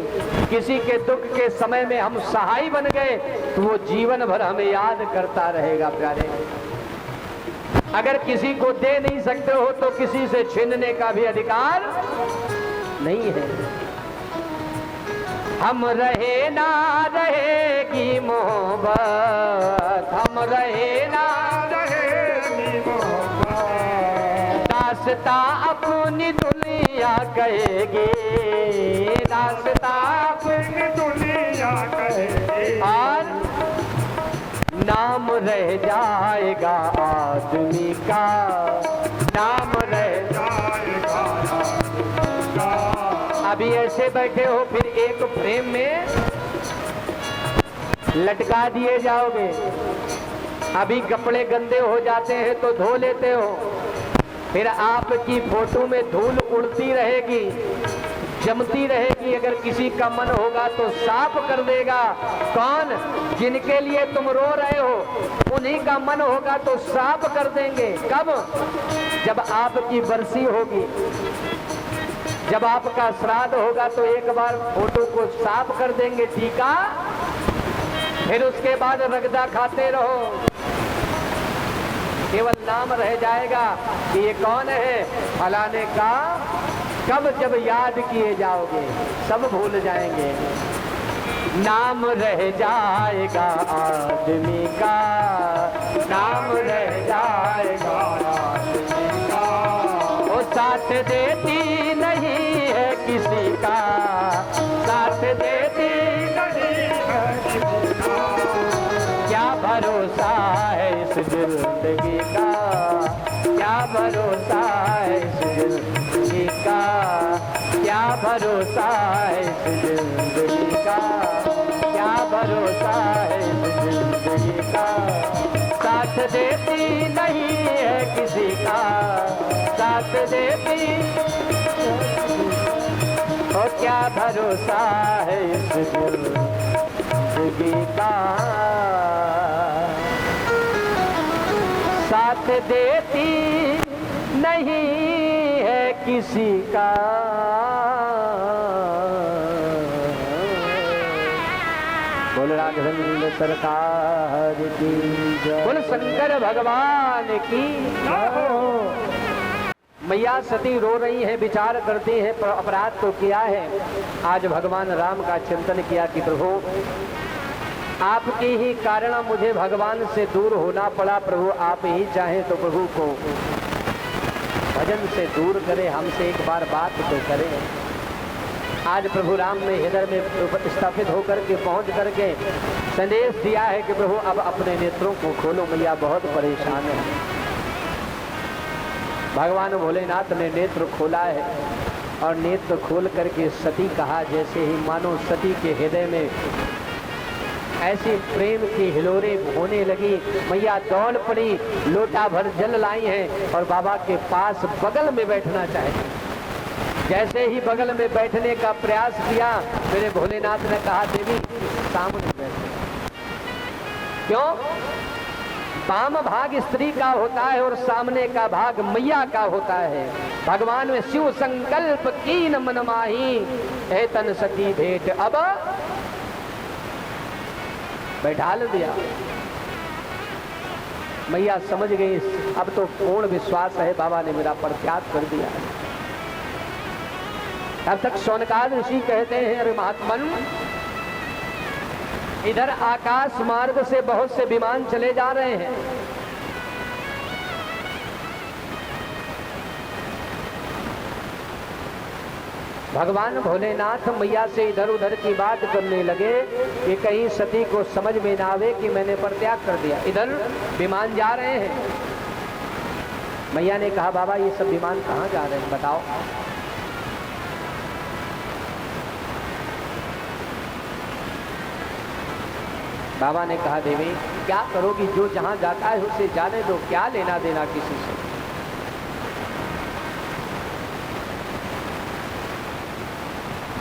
किसी के दुख के समय में हम सहाय बन गए, तो वो जीवन भर हमें याद करता रहेगा प्यारे। अगर किसी को दे नहीं सकते हो तो किसी से छीनने का भी अधिकार नहीं है। हम रहे ना रहेगी मोहब्बत, हम रहे ना रहेगी मोहब्बत, दास्तां अपनी दुनिया कहेगी, दास्तां अपनी दुनिया कहेगी, और नाम रह जाएगा आदमी का, नाम रह जाएगा आदमी का। अभी ऐसे बैठे हो, फिर एक फ्रेम में लटका दिए जाओगे। अभी कपड़े गंदे हो जाते हैं तो धो लेते हो, फिर आपकी फोटो में धूल उड़ती रहेगी, जमती रहेगी। अगर किसी का मन होगा तो साफ कर देगा। कौन? जिनके लिए तुम रो रहे हो, उन्हीं का मन होगा तो साफ कर देंगे। कब? जब आपकी बरसी होगी, जब आपका श्राद्ध होगा तो एक बार फोटो को साफ कर देंगे, टीका, फिर उसके बाद रगदा खाते रहो। केवल नाम रह जाएगा कि ये कौन है, फलाने का। कब? जब याद किए जाओगे, सब भूल जाएंगे। नाम रह जाएगा आदमी का, नाम रह जाएगा आदमी का। वो साथ देती नहीं है किसी का, साथ देती नहीं है किसी का। क्या भरोसा है इस जिंदगी का, क्या भरोसा है इस जिंदगी का, क्या भरोसा है इस जिंदगी का, क्या भरोसा है इस जिंदगी का। साथ देती नहीं है किसी का, साथ देती, और क्या भरोसा है इस जिंदगी का। साथ देती नहीं है किसी का। बोल राघवेंद्र सरकार की जय, बोल शंकर भगवान की जय। मैया सती रो रही है, विचार करती है अपराध तो किया है। आज भगवान राम का चिंतन किया कि प्रभु आपके ही कारण मुझे भगवान से दूर होना पड़ा। प्रभु आप ही चाहें तो प्रभु को भजन से दूर करें, हमसे एक बार बात तो करें। आज प्रभु राम ने हृदय में स्थापित होकर के पहुंच करके संदेश दिया है कि प्रभु अब अपने नेत्रों को खोलो, मैया बहुत परेशान है। भगवान भोलेनाथ ने नेत्र खोला है और नेत्र खोल करके सती कहा। जैसे ही मानो सती के हृदय में ऐसी प्रेम की हिलोरे होने लगी, मैया दौड़ पड़ी, लोटा भर जल लाई है और बाबा के पास बगल में बैठना चाहती। जैसे ही बगल में बैठने का प्रयास किया, मेरे भोलेनाथ ने कहा देवी सामने बैठो। क्यों? वाम भाग स्त्री का होता है और सामने का भाग मैया का होता है। भगवान में शिव संकल्प कीन मन माही, है तन सती भेंट अब बैठा दिया। मैया समझ गई, अब तो पूर्ण विश्वास है बाबा ने मेरा परित्याग कर दिया है। तब तक शौनकाद ऋषि कहते हैं, अरे महात्मन, इधर आकाश मार्ग से बहुत से विमान चले जा रहे हैं। भगवान भोलेनाथ मैया से इधर उधर की बात करने लगे कि कहीं सती को समझ में ना आवे कि मैंने परित्याग कर दिया। इधर विमान जा रहे हैं। मैया ने कहा बाबा ये सब विमान कहाँ जा रहे हैं बताओ। बाबा ने कहा देवी क्या करोगी, जो जहां जाता है उसे जाने दो, क्या लेना देना किसी से।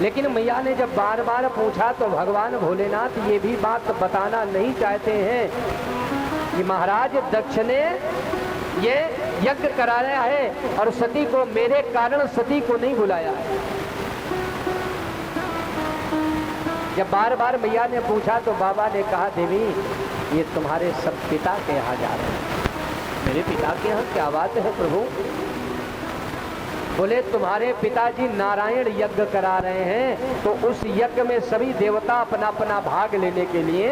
लेकिन मैया ने जब बार बार पूछा तो भगवान भोलेनाथ ये भी बात बताना नहीं चाहते हैं कि महाराज दक्ष ने ये यज्ञ कराया है और सती को मेरे कारण सती को नहीं बुलाया है। जब बार बार मैया ने पूछा तो बाबा ने कहा देवी ये तुम्हारे सब पिता के यहाँ जा रहे हैं। मेरे पिता के यहाँ क्या बात है प्रभु। बोले तुम्हारे पिताजी नारायण यज्ञ करा रहे हैं, तो उस यज्ञ में सभी देवता अपना अपना भाग लेने के लिए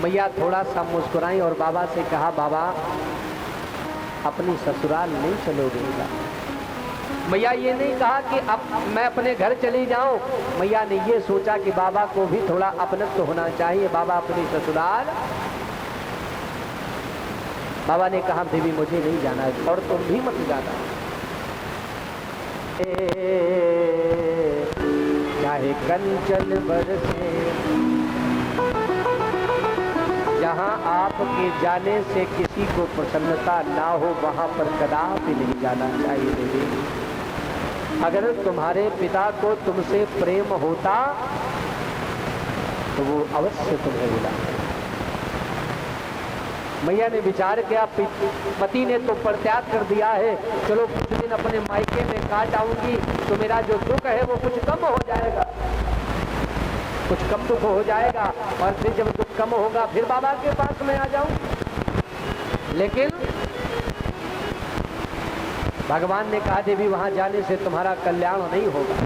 मैया थोड़ा सा मुस्कुराई और बाबा से कहा, बाबा अपनी ससुराल नहीं चलोगे क्या? मैया ये नहीं कहा कि अब मैं अपने घर चली जाऊं, मैया ने ये सोचा कि बाबा को भी थोड़ा अपनत्व होना चाहिए, बाबा अपनी ससुराल। बाबा ने कहा, देवी मुझे नहीं जाना है और तुम भी मत जाना, चाहे कंचन बरसे, जहां आपके जाने से किसी को प्रसन्नता ना हो वहां पर कदापि नहीं जाना चाहिए देवी। अगर तुम्हारे पिता को तुमसे प्रेम होता तो वो अवश्य तुम्हें बुलाते। मैया ने विचार किया, पति ने तो परित्याग कर दिया है, चलो कुछ दिन अपने मायके में काट आऊंगी तो मेरा जो दुख है वो कुछ कम हो जाएगा, कुछ कम दुख हो जाएगा, और फिर जब दुख कम होगा फिर बाबा के पास में आ जाऊं। लेकिन भगवान ने कहा, देवी वहां जाने से तुम्हारा कल्याण नहीं होगा।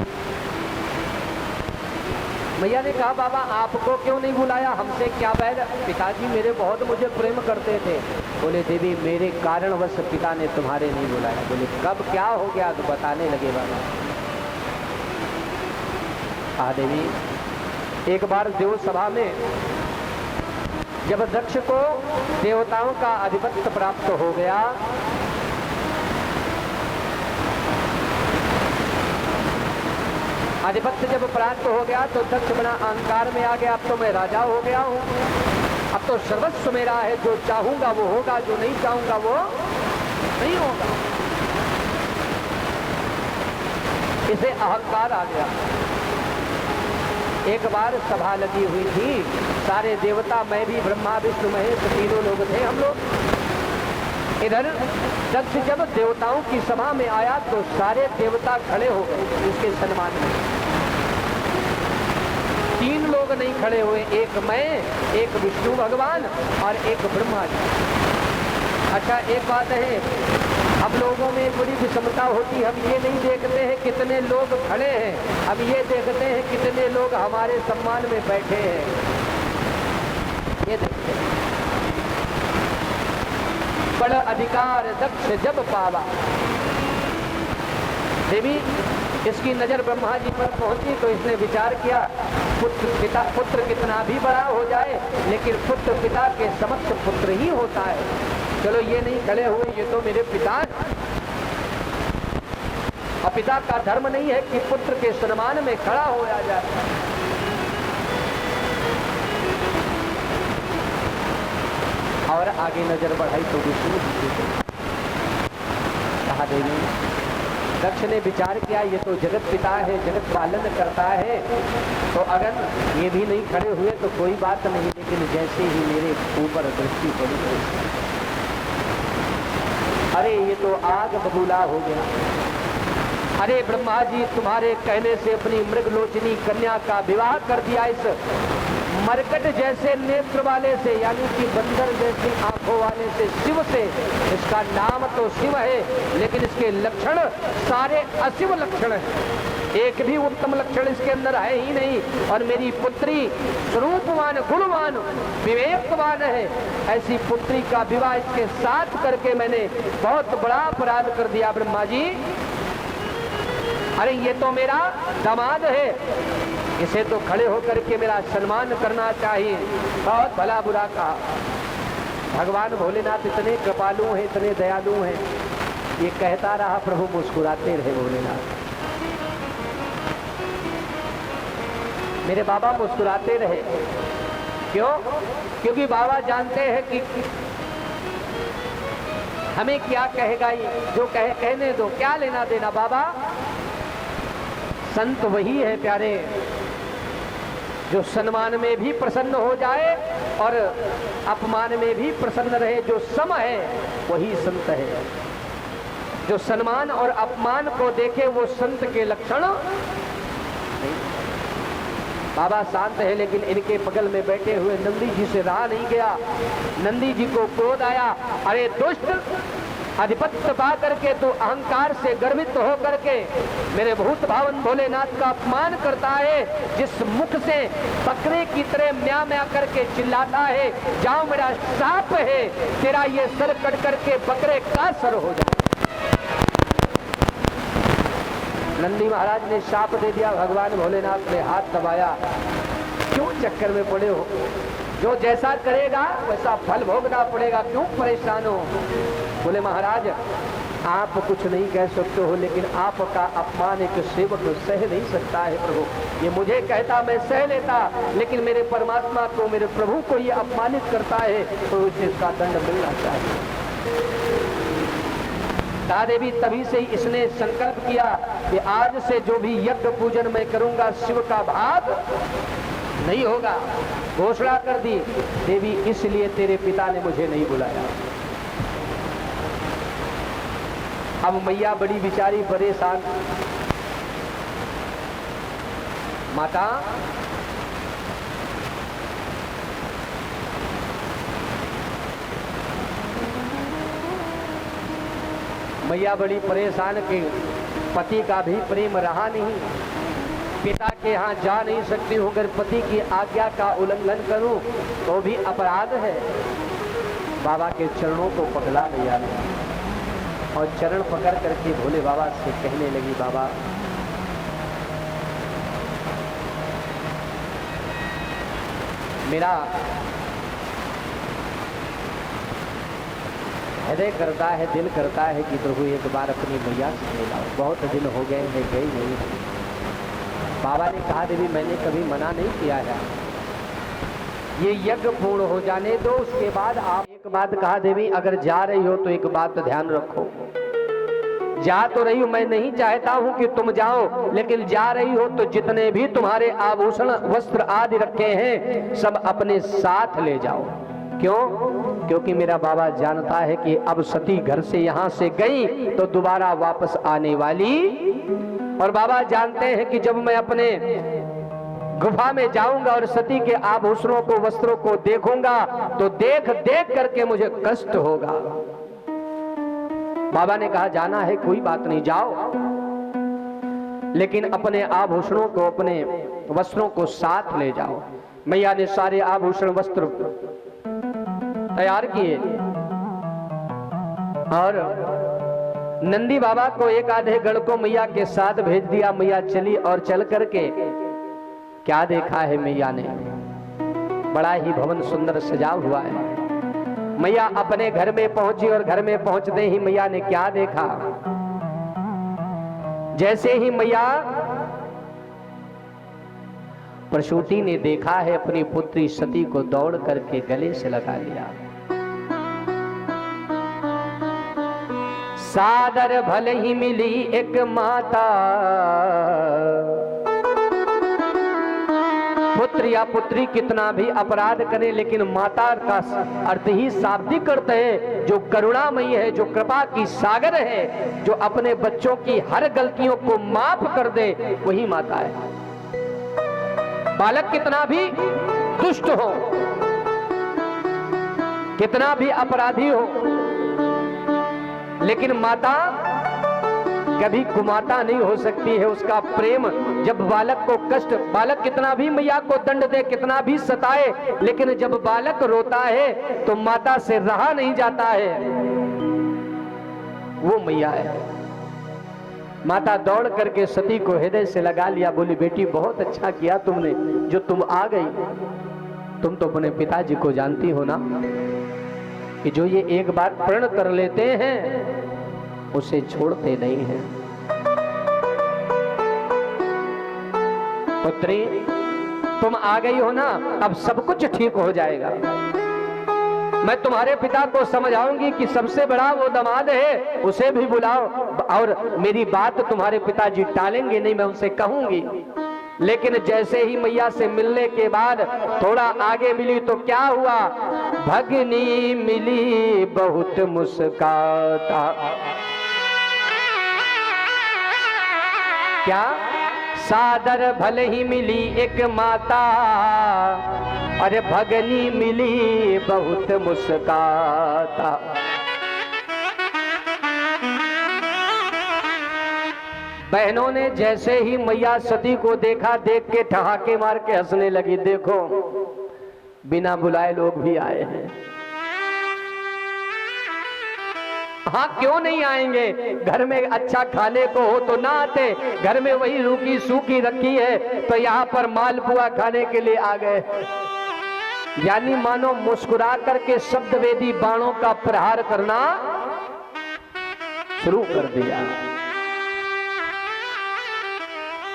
मैया ने कहा, बाबा आपको क्यों नहीं बुलाया, हमसे क्या बैर? पिताजी मेरे बहुत मुझे प्रेम करते थे। बोले, देवी मेरे कारणवश पिता ने तुम्हारे नहीं बुलाया। बोले, कब क्या हो गया? तो बताने लगे बाबा। कहा, देवी एक बार देव सभा में जब दक्ष को देवताओं का आधिपत्य प्राप्त हो गया, आधिपत्य जब प्राप्त हो गया तो दक्ष बना अहंकार में आ गया, अब तो मैं राजा हो गया हूं, अब तो सर्वस्व मेरा है, जो चाहूंगा वो होगा, जो नहीं चाहूंगा वो नहीं होगा। इसे अहंकार आ गया। एक बार सभा लगी हुई थी, सारे देवता, मैं भी, ब्रह्मा विष्णु महेश तीनों लोग थे हम लोग। इधर दक्ष जब देवताओं की सभा में आया तो सारे देवता खड़े हो गए उसके सम्मान में। 3 लोग नहीं खड़े हुए, एक मैं, एक विष्णु भगवान और एक ब्रह्मा जी। अच्छा एक बात है, हम लोगों में बड़ी विषमता होती, हम ये नहीं देखते हैं कितने लोग खड़े हैं, हम ये देखते हैं कितने लोग हमारे सम्मान में बैठे हैं, ये देखते हैं। बड़ा अधिकार दक्ष जब पावा। देवी इसकी नजर ब्रह्मा जी पर पहुंची तो इसने विचार किया, पुत्र कितना भी बड़ा हो जाए लेकिन पुत्र पिता के समक्ष पुत्र ही होता है। चलो ये नहीं खड़े हुए, ये तो मेरे पिता, और पिता का धर्म नहीं है कि पुत्र के सम्मान में खड़ा हो जाए। और आगे नजर बढ़ाई तो विष्णु जी को कहा, देवी दक्ष ने विचार किया, ये तो जगत पिता है, जगत पालन करता है, तो अगर ये भी नहीं खड़े हुए तो कोई बात नहीं, लेकिन जैसे ही मेरे ऊपर दृष्टि पड़ी गई, अरे ये तो आग बबूला हो गया। अरे ब्रह्मा जी तुम्हारे कहने से अपनी मृगलोचनी कन्या का विवाह कर दिया इस मरकट जैसे नेत्र वाले से, यानी कि बंदर जैसी आंखों वाले से, शिव से। इसका नाम तो शिव है लेकिन इसके लक्षण सारे अशिव लक्षण हैं, एक भी उत्तम लक्षण इसके अंदर है ही नहीं। और मेरी पुत्री स्वरूपवान, गुणवान, विवेकवान है, ऐसी पुत्री का विवाह इसके साथ करके मैंने बहुत बड़ा अपराध कर दिया ब्रह्मा जी। अरे ये तो मेरा दामाद है, इसे तो खड़े होकर के मेरा सम्मान करना चाहिए। बहुत भला बुरा कहा। भगवान भोलेनाथ इतने कृपालु हैं, इतने दयालु हैं, ये कहता रहा, प्रभु मुस्कुराते रहे भोलेनाथ। मेरे बाबा मुस्कुराते रहे, क्यों? क्योंकि बाबा जानते हैं कि हमें क्या कहेगा, ये जो कहने दो, क्या लेना देना। बाबा संत वही है प्यारे जो सम्मान में भी प्रसन्न हो जाए और अपमान में भी प्रसन्न रहे, जो सम है वही संत है। जो सम्मान और अपमान को देखे वो संत के लक्षण नहीं। बाबा शांत है, लेकिन इनके बगल में बैठे हुए नंदी जी से रहा नहीं गया। नंदी जी को क्रोध आया, अरे दुष्ट, अधिपत्य पा करके तो अहंकार से गर्वित हो करके मेरे भूत भावन भोलेनाथ का अपमान करता है। जिस मुख से बकरे की तरह म्या म्या करके चिल्लाता है, जाओ मेरा साप है, तेरा ये सर कट करके बकरे का सर हो जाए। नंदी महाराज ने शाप दे दिया। भगवान भोलेनाथ ने हाथ दबाया, क्यों चक्कर में पड़े हो, जो जैसा करेगा वैसा फल भोगना पड़ेगा, क्यों परेशान हो। बोले महाराज आप कुछ नहीं कह सकते हो, लेकिन आपका अपमान एक सेवक सह नहीं सकता है प्रभु। ये मुझे कहता मैं सह लेता, लेकिन मेरे परमात्मा को, मेरे प्रभु को ये अपमानित करता है, तो इसे इसका दंड मिलना चाहिए। देवी तभी से ही इसने संकल्प किया कि आज से जो भी यज्ञ पूजन मैं करूंगा शिव का भाग नहीं होगा। घोषणा कर दी देवी, इसलिए तेरे पिता ने मुझे नहीं बुलाया। अब मैया बड़ी बेचारी परेशान, माता मैया बड़ी परेशान कि पति का भी प्रेम रहा नहीं, पिता के यहाँ जा नहीं सकती हूँ, अगर पति की आज्ञा का उल्लंघन करूं तो भी अपराध है। बाबा के चरणों को पकड़ा मैया ने और चरण पकड़ करके भोले बाबा से कहने लगी, बाबा मेरा हृदय करता है, दिल करता है कि प्रभु एक बार अपनी मैया से मिलाओ, बहुत दिन हो गए हैं गई नहीं। बाबा ने कहा देवी मैंने कभी मना नहीं किया है, ये यज्ञ पूर्ण हो जाने दो, उसके बाद आप। एक बात कहा देवी, अगर जा रही हो तो एक बात ध्यान रखो, जा तो रही हो, मैं नहीं चाहता हूं कि तुम जाओ, लेकिन जा रही हो तो जितने भी तुम्हारे आभूषण वस्त्र आदि रखे हैं सब अपने साथ ले जाओ। क्यों? क्योंकि मेरा बाबा जानता है कि अब सती घर से यहां से गई तो दोबारा वापस आने वाली, और बाबा जानते हैं कि जब मैं अपने गुफा में जाऊंगा और सती के आभूषणों को, वस्त्रों को देखूंगा तो देख देख करके मुझे कष्ट होगा। बाबा ने कहा जाना है कोई बात नहीं, जाओ, लेकिन अपने आभूषणों को, अपने वस्त्रों को साथ ले जाओ। मैया ने सारे आभूषण वस्त्र तैयार किए और नंदी बाबा को एक आधे गढ़ को मैया के साथ भेज दिया। मैया चली और चल करके क्या देखा है मैया ने, बड़ा ही भवन सुंदर सजा हुआ है। मैया अपने घर में पहुंची और घर में पहुंचते ही मैया ने क्या देखा, जैसे ही मैया प्रसूति ने देखा है अपनी पुत्री सती को, दौड़ करके गले से लगा लिया। सादर भले ही मिली एक माता, पुत्र या पुत्री कितना भी अपराध करे, लेकिन माता का अर्थ ही शाब्दिक अर्थ है, जो करुणामयी है, जो कृपा की सागर है, जो अपने बच्चों की हर गलतियों को माफ कर दे, वही माता है। बालक कितना भी दुष्ट हो, कितना भी अपराधी हो, लेकिन माता कभी कुमाता नहीं हो सकती है। उसका प्रेम जब बालक को कष्ट, बालक कितना भी मैया को दंड दे, कितना भी सताए, लेकिन जब बालक रोता है तो माता से रहा नहीं जाता है, वो मैया है। माता दौड़ करके सती को हृदय से लगा लिया, बोली बेटी बहुत अच्छा किया तुमने जो तुम आ गई। तुम तो अपने पिताजी को जानती हो ना कि जो ये एक बार प्रण कर लेते हैं उसे छोड़ते नहीं हैं। पुत्री तुम आ गई हो ना, अब सब कुछ ठीक हो जाएगा। मैं तुम्हारे पिता को समझाऊंगी कि सबसे बड़ा वो दामाद है, उसे भी बुलाओ, और मेरी बात तुम्हारे पिताजी टालेंगे नहीं, मैं उनसे कहूंगी। लेकिन जैसे ही मैया से मिलने के बाद थोड़ा आगे मिली तो क्या हुआ, भगनी मिली बहुत मुस्काता। क्या सादर भले ही मिली एक माता, अरे भगनी मिली बहुत मुस्काता। बहनों ने जैसे ही मैया सती को देखा, देख के ठहाके मार के हंसने लगी। देखो बिना बुलाए लोग भी आए हैं। हाँ क्यों नहीं आएंगे, घर में अच्छा खाने को हो तो ना आते। घर में वही रूखी सूखी रखी है तो यहाँ पर मालपुआ खाने के लिए आ गए। यानी मानो मुस्कुरा करके शब्दवेदी बाणों का प्रहार करना शुरू कर दिया।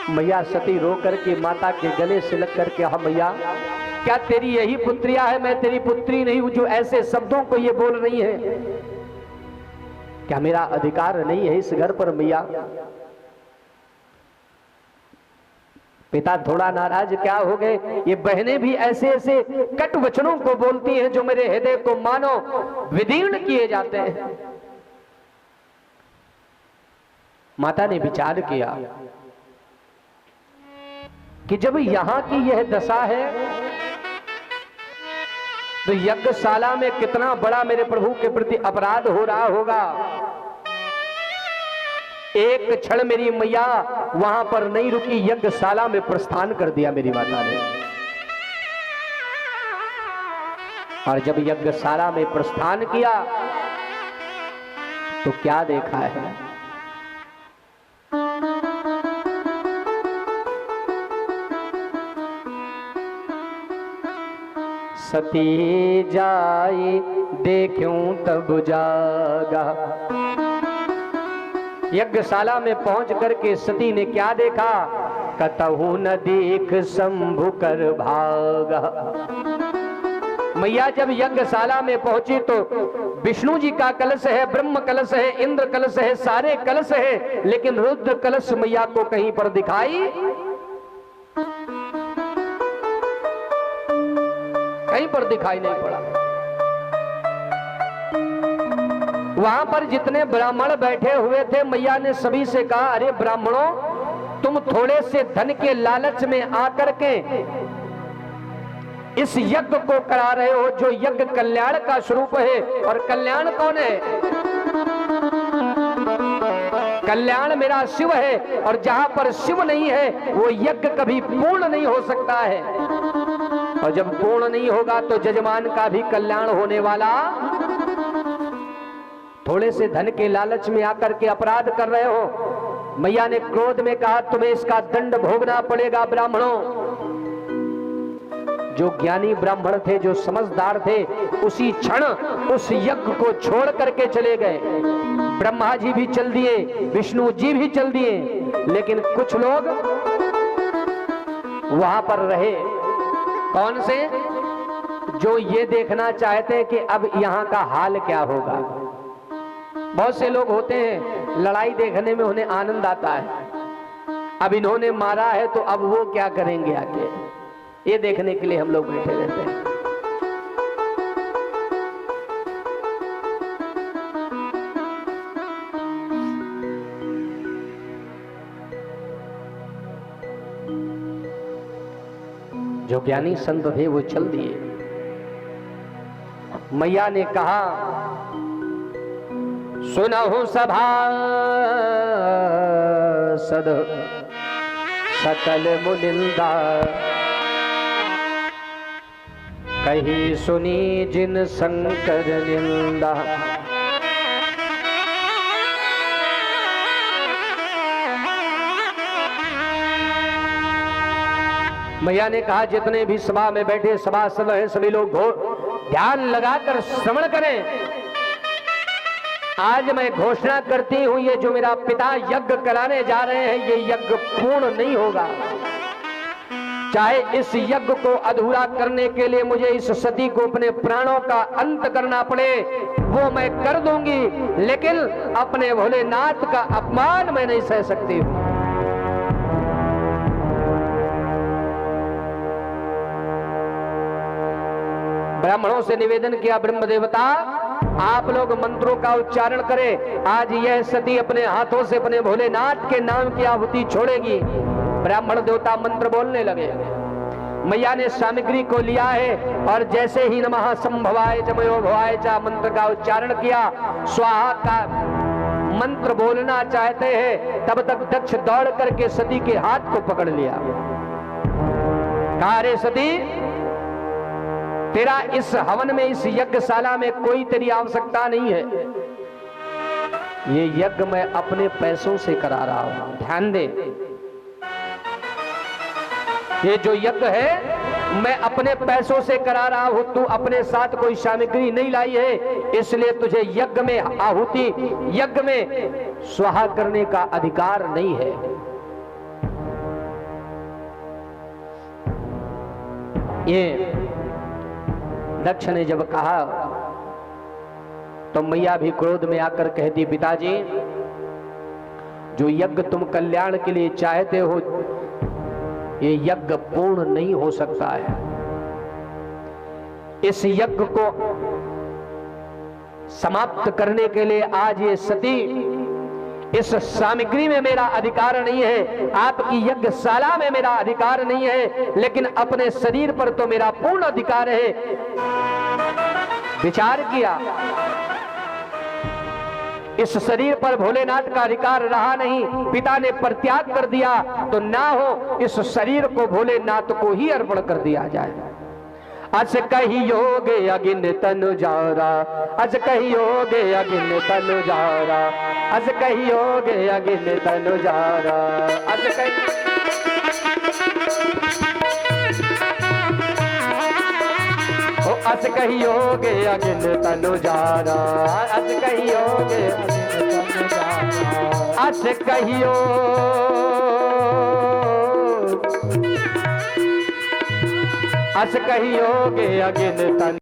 मैया सती रो करके माता के गले से लग करके, हाँ मैया क्या तेरी यही पुत्रिया है? मैं तेरी पुत्री नहीं हूं जो ऐसे शब्दों को ये बोल रही है? क्या मेरा अधिकार नहीं है इस घर पर मैया? पिता थोड़ा नाराज क्या हो गए, ये बहनें भी ऐसे ऐसे कट वचनों को बोलती हैं जो मेरे हृदय को मानो विदीर्ण किए जाते हैं। माता ने विचार किया कि जब यहां की यह दशा है तो यज्ञशाला में कितना बड़ा मेरे प्रभु के प्रति अपराध हो रहा होगा। एक क्षण मेरी मैया वहां पर नहीं रुकी, यज्ञशाला में प्रस्थान कर दिया मेरी माता ने। और जब यज्ञशाला में प्रस्थान किया तो क्या देखा है? सती जाई देखूं तब जागा। यज्ञशाला में पहुंच करके सती ने क्या देखा? कतहु न देख शंभु कर भागा। मैया जब यज्ञशाला में पहुंची तो विष्णु जी का कलश है, ब्रह्म कलश है, इंद्र कलश है, सारे कलश है, लेकिन रुद्र कलश मैया को कहीं पर दिखाई कहीं पर दिखाई नहीं पड़ा। वहां पर जितने ब्राह्मण बैठे हुए थे, मैया ने सभी से कहा, अरे ब्राह्मणों, तुम थोड़े से धन के लालच में आकर के इस यज्ञ को करा रहे हो जो यज्ञ कल्याण का स्वरूप है। और कल्याण कौन है? कल्याण मेरा शिव है, और जहां पर शिव नहीं है वो यज्ञ कभी पूर्ण नहीं हो सकता है। और जब पूर्ण नहीं होगा तो जजमान का भी कल्याण होने वाला। थोड़े से धन के लालच में आकर के अपराध कर रहे हो। मैया ने क्रोध में कहा, तुम्हें इसका दंड भोगना पड़ेगा ब्राह्मणों। जो ज्ञानी ब्राह्मण थे, जो समझदार थे, उसी क्षण उस यज्ञ को छोड़ करके चले गए। ब्रह्मा जी भी चल दिए, विष्णु जी भी चल दिए, लेकिन कुछ लोग वहां पर रहे। कौन से? जो ये देखना चाहते हैं कि अब यहां का हाल क्या होगा। बहुत से लोग होते हैं, लड़ाई देखने में उन्हें आनंद आता है। अब इन्होंने मारा है तो अब वो क्या करेंगे आगे, ये देखने के लिए हम लोग बैठे रहते हैं। जो ज्ञानी संत थे वो चल दिए। मैया ने कहा, सुनहु सभा सद सकल मुनिंदा, कही सुनी जिन शंकर निंदा। मैया ने कहा, जितने भी सभा में बैठे सभासद हैं सभी लोग ध्यान लगाकर श्रवण करें। आज मैं घोषणा करती हूं, ये जो मेरा पिता यज्ञ कराने जा रहे हैं, ये यज्ञ पूर्ण नहीं होगा। चाहे इस यज्ञ को अधूरा करने के लिए मुझे इस सती को अपने प्राणों का अंत करना पड़े, वो मैं कर दूंगी, लेकिन अपने भोलेनाथ का अपमान मैं नहीं सह सकती हूं। ब्राह्मणों से निवेदन किया, ब्रह्म देवता आप लोग मंत्रों का उच्चारण करें। आज यह सती अपने हाथों से अपने भोलेनाथ के नाम की आहुति छोड़ेगी। ब्राह्मण देवता मंत्र बोलने लगे। मैया ने सामग्री को लिया है और जैसे ही नमः संभवाय च मयो भवाय च मंत्र का उच्चारण किया, स्वाहा का मंत्र बोलना चाहते हैं, तब तक दक्ष दौड़ करके सती के हाथ को पकड़ लिया। कहा, रे सती, तेरा इस हवन में, इस यज्ञशाला में कोई तेरी आवश्यकता नहीं है। ये यज्ञ मैं अपने पैसों से करा रहा हूं, ध्यान दे। ये जो यज्ञ है मैं अपने पैसों से करा रहा हूं, तू अपने साथ कोई सामग्री नहीं लाई है, इसलिए तुझे यज्ञ में आहुति, यज्ञ में स्वाहा करने का अधिकार नहीं है। ये दक्ष ने जब कहा तो मैया भी क्रोध में आकर कहती, पिताजी, जो यज्ञ तुम कल्याण के लिए चाहते हो, ये यज्ञ पूर्ण नहीं हो सकता है। इस यज्ञ को समाप्त करने के लिए आज ये सती, इस सामग्री में मेरा अधिकार नहीं है, आपकी यज्ञशाला में मेरा अधिकार नहीं है, लेकिन अपने शरीर पर तो मेरा पूर्ण अधिकार है। विचार किया, इस शरीर पर भोलेनाथ का अधिकार रहा नहीं, पिता ने परित्याग कर दिया, तो ना हो इस शरीर को भोलेनाथ को ही अर्पण कर दिया जाए। अस कहियो गे अगिन तनु जारा, अस कहियो गे अगिन तनु जारा, अस कहियो गे अगिन तनु जारा, अस कहियो गे अगिन तनु जारा, अस कहियो गे अस कहियो, अस कहियो गे अगिन तनु।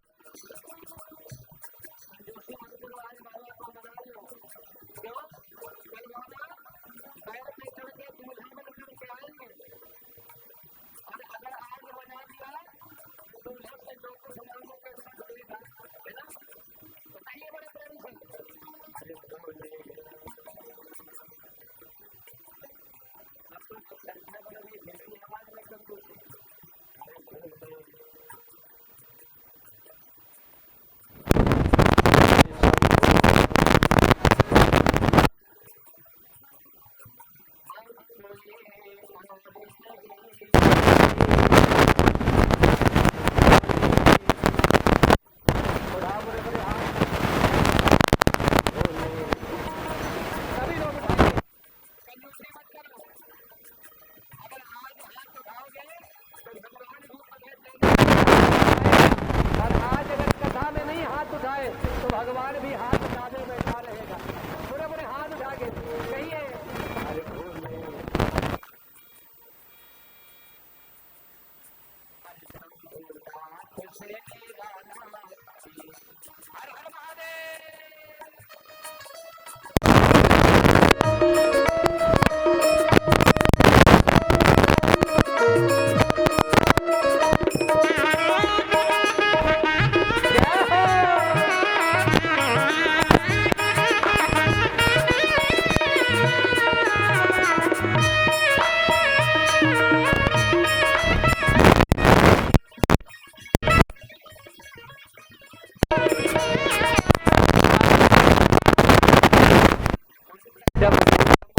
तो भगवान भी हाथ उठावे बैठा रहेगा। पूरे पूरे हाथ उठा के कहिए, हर हर महादेव।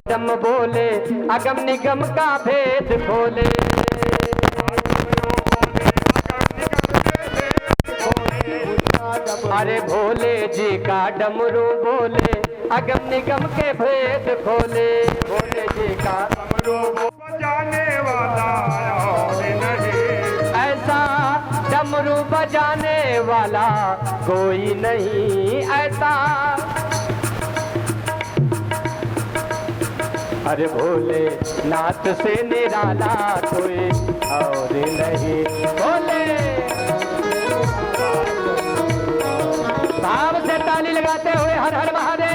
दम बोले अगम निगम का भेद खोले, अरे भोले जी का डमरू बोले अगम निगम के भेद खोले, भोले जी का डमरू बजाने वाला और नहीं, ऐसा डमरू बजाने वाला कोई नहीं, ऐसा अरे भोले नाथ से निराला कोई और नहीं। भोले भाव से ताली लगाते हुए हर हर महादेव।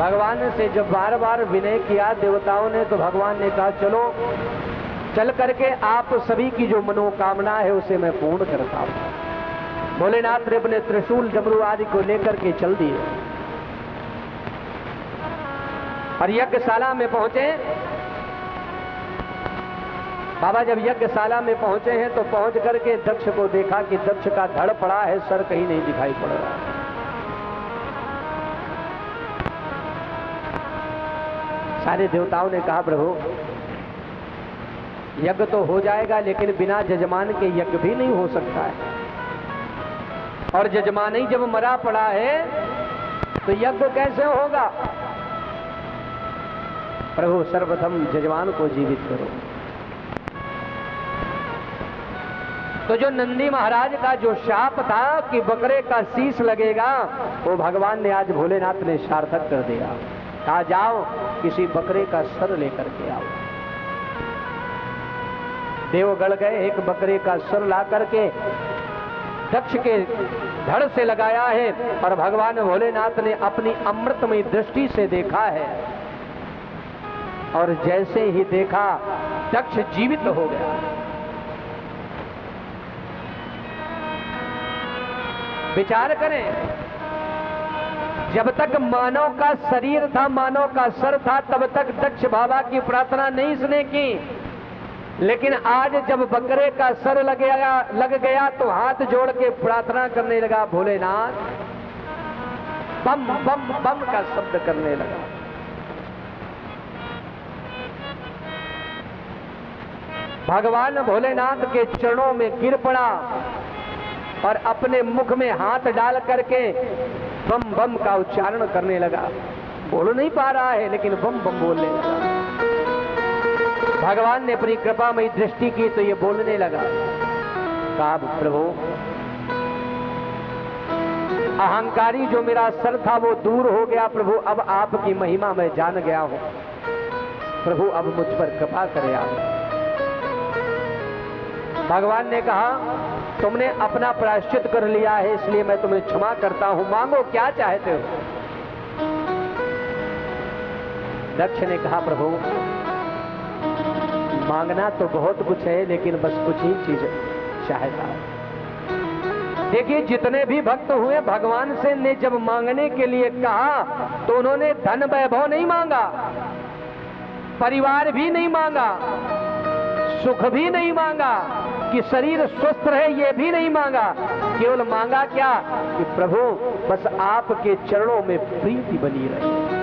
भगवान से जब बार बार विनय किया देवताओं ने, तो भगवान ने कहा चलो चल करके आप सभी की जो मनोकामना है उसे मैं पूर्ण करता हूं। भोलेनाथ ने अपने त्रिशूल डमरू आदि को लेकर के चल दिए और यज्ञशाला में पहुंचे। बाबा जब यज्ञशाला में पहुंचे हैं तो पहुंच करके दक्ष को देखा कि दक्ष का धड़ पड़ा है, सर कहीं नहीं दिखाई पड़ रहा। सारे देवताओं ने कहा प्रभु यज्ञ तो हो जाएगा लेकिन बिना जजमान के यज्ञ भी नहीं हो सकता है, और जजमान ही जब मरा पड़ा है तो यज्ञ कैसे होगा। प्रभु सर्वप्रथम जजमान को जीवित करो। तो जो नंदी महाराज का जो शाप था कि बकरे का शीश लगेगा, वो भगवान ने आज भोलेनाथ ने सार्थक कर दिया। कहा जाओ किसी बकरे का सर लेकर के आओ। देवगढ़ गए, एक बकरे का सर ला करके दक्ष के धड़ से लगाया है और भगवान भोलेनाथ ने अपनी अमृतमयी दृष्टि से देखा है, और जैसे ही देखा दक्ष जीवित हो गया। विचार करें, जब तक मानव का शरीर था, मानव का सर था, तब तक दक्ष बाबा की प्रार्थना नहीं इसने की, लेकिन आज जब बकरे का सर लग गया तो हाथ जोड़ के प्रार्थना करने लगा भोलेनाथ, बम बम बम का शब्द करने लगा। भगवान भोलेनाथ के चरणों में गिर पड़ा और अपने मुख में हाथ डाल करके बम बम का उच्चारण करने लगा। बोल नहीं पा रहा है लेकिन बम बम बोलने लगा। भगवान ने अपनी कृपामयी दृष्टि की तो ये बोलने लगा। कहा प्रभु अहंकारी जो मेरा सर था वो दूर हो गया प्रभु, अब आपकी महिमा मैं जान गया हूं प्रभु, अब मुझ पर कृपा करें आप। भगवान ने कहा तुमने अपना प्रायश्चित कर लिया है इसलिए मैं तुम्हें क्षमा करता हूं, मांगो क्या चाहते हो। दक्ष ने कहा प्रभु मांगना तो बहुत कुछ है लेकिन बस कुछ ही चीज चाहता हूं। देखिए जितने भी भक्त हुए भगवान से ने जब मांगने के लिए कहा तो उन्होंने धन वैभव नहीं मांगा, परिवार भी नहीं मांगा, सुख भी नहीं मांगा, कि शरीर स्वस्थ रहे ये भी नहीं मांगा। केवल मांगा क्या कि प्रभु बस आपके चरणों में प्रीति बनी रहे।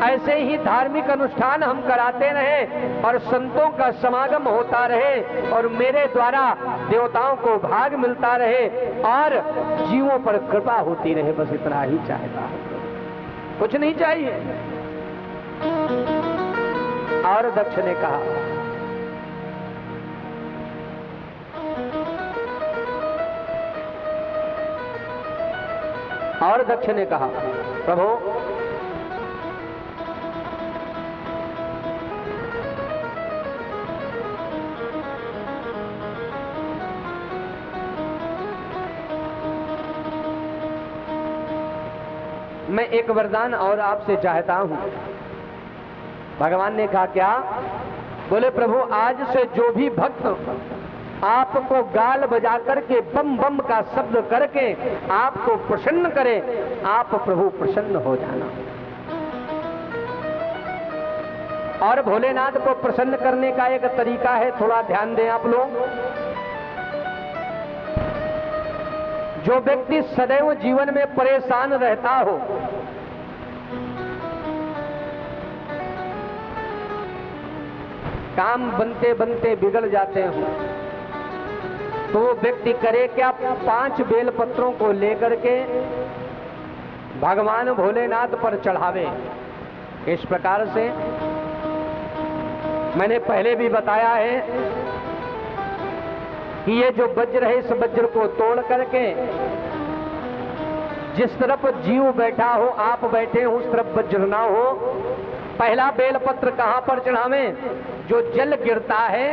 ऐसे ही धार्मिक अनुष्ठान हम कराते रहे और संतों का समागम होता रहे और मेरे द्वारा देवताओं को भाग मिलता रहे और जीवों पर कृपा होती रहे, बस इतना ही चाहता है, कुछ नहीं चाहिए। और दक्ष ने कहा प्रभु मैं एक वरदान और आपसे चाहता हूं। भगवान ने कहा क्या? बोले प्रभु आज से जो भी भक्त आपको गाल बजा करके बम बम का शब्द करके आपको प्रसन्न करे, आप प्रभु प्रसन्न हो जाना। और भोलेनाथ को प्रसन्न करने का एक तरीका है, थोड़ा ध्यान दें आप लोग। जो व्यक्ति सदैव जीवन में परेशान रहता हो, काम बनते बनते बिगड़ जाते हो, तो वो व्यक्ति करे क्या? 5 बेलपत्रों को लेकर के भगवान भोलेनाथ पर चढ़ावे। इस प्रकार से मैंने पहले भी बताया है कि ये जो वज्र है, इस वज्र को तोड़ करके जिस तरफ जीव बैठा हो, आप बैठे हो, उस तरफ वज्र ना हो। पहला बेलपत्र कहां पर चढ़ावें? जो जल गिरता है,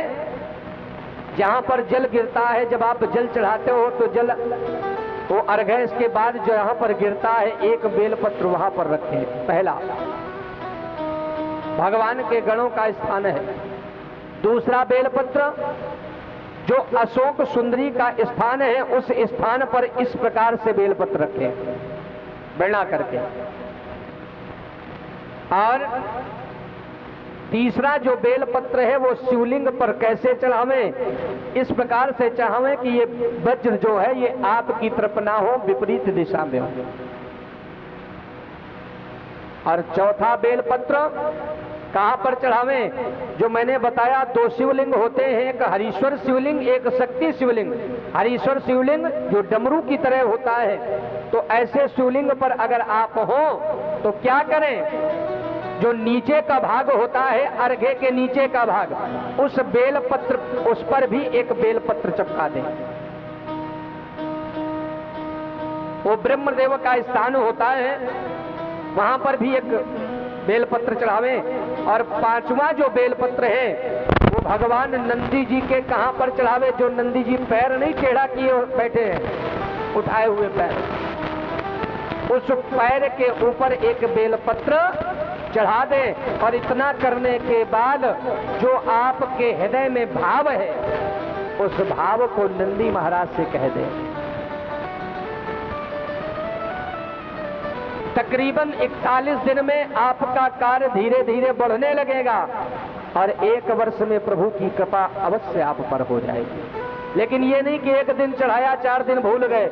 जहां पर जल गिरता है, जब आप जल चढ़ाते हो तो जल वो अर्घ्य इसके बाद जो यहां पर गिरता है, एक बेलपत्र वहां पर रखें। पहला भगवान के गणों का स्थान है। दूसरा बेलपत्र जो अशोक सुंदरी का स्थान है, उस स्थान पर इस प्रकार से बेलपत्र रखें, बैठा करके। और तीसरा जो बेलपत्र है वो शिवलिंग पर कैसे चढ़ावें, इस प्रकार से चढ़ावें कि ये वज्र जो है ये आपकी तरफ ना हो, विपरीत दिशा में हो। और चौथा बेलपत्र कहां पर चढ़ावें, जो मैंने बताया दो शिवलिंग होते हैं, एक हरीश्वर शिवलिंग, एक शक्ति शिवलिंग। हरीश्वर शिवलिंग जो डमरू की तरह होता है, तो ऐसे शिवलिंग पर अगर आप हो तो क्या करें, जो नीचे का भाग होता है, अर्घ्य के नीचे का भाग, उस बेलपत्र, उस पर भी एक बेलपत्र चिपका दें। वो ब्रह्मदेव का स्थान होता है, वहां पर भी एक बेलपत्र चढ़ावें। और पांचवा जो बेलपत्र है वो भगवान नंदी जी के कहां पर चढ़ावे, जो नंदी जी पैर नहीं टेढ़ा किए बैठे हैं, उठाए हुए पैर, उस पैर के ऊपर एक बेलपत्र चढ़ा दे। और इतना करने के बाद जो आपके हृदय में भाव है, उस भाव को नंदी महाराज से कह दे। तकरीबन 41 दिन में आपका कार्य धीरे धीरे बढ़ने लगेगा और 1 वर्ष में प्रभु की कृपा अवश्य आप पर हो जाएगी। लेकिन ये नहीं कि एक दिन चढ़ाया 4 दिन भूल गए।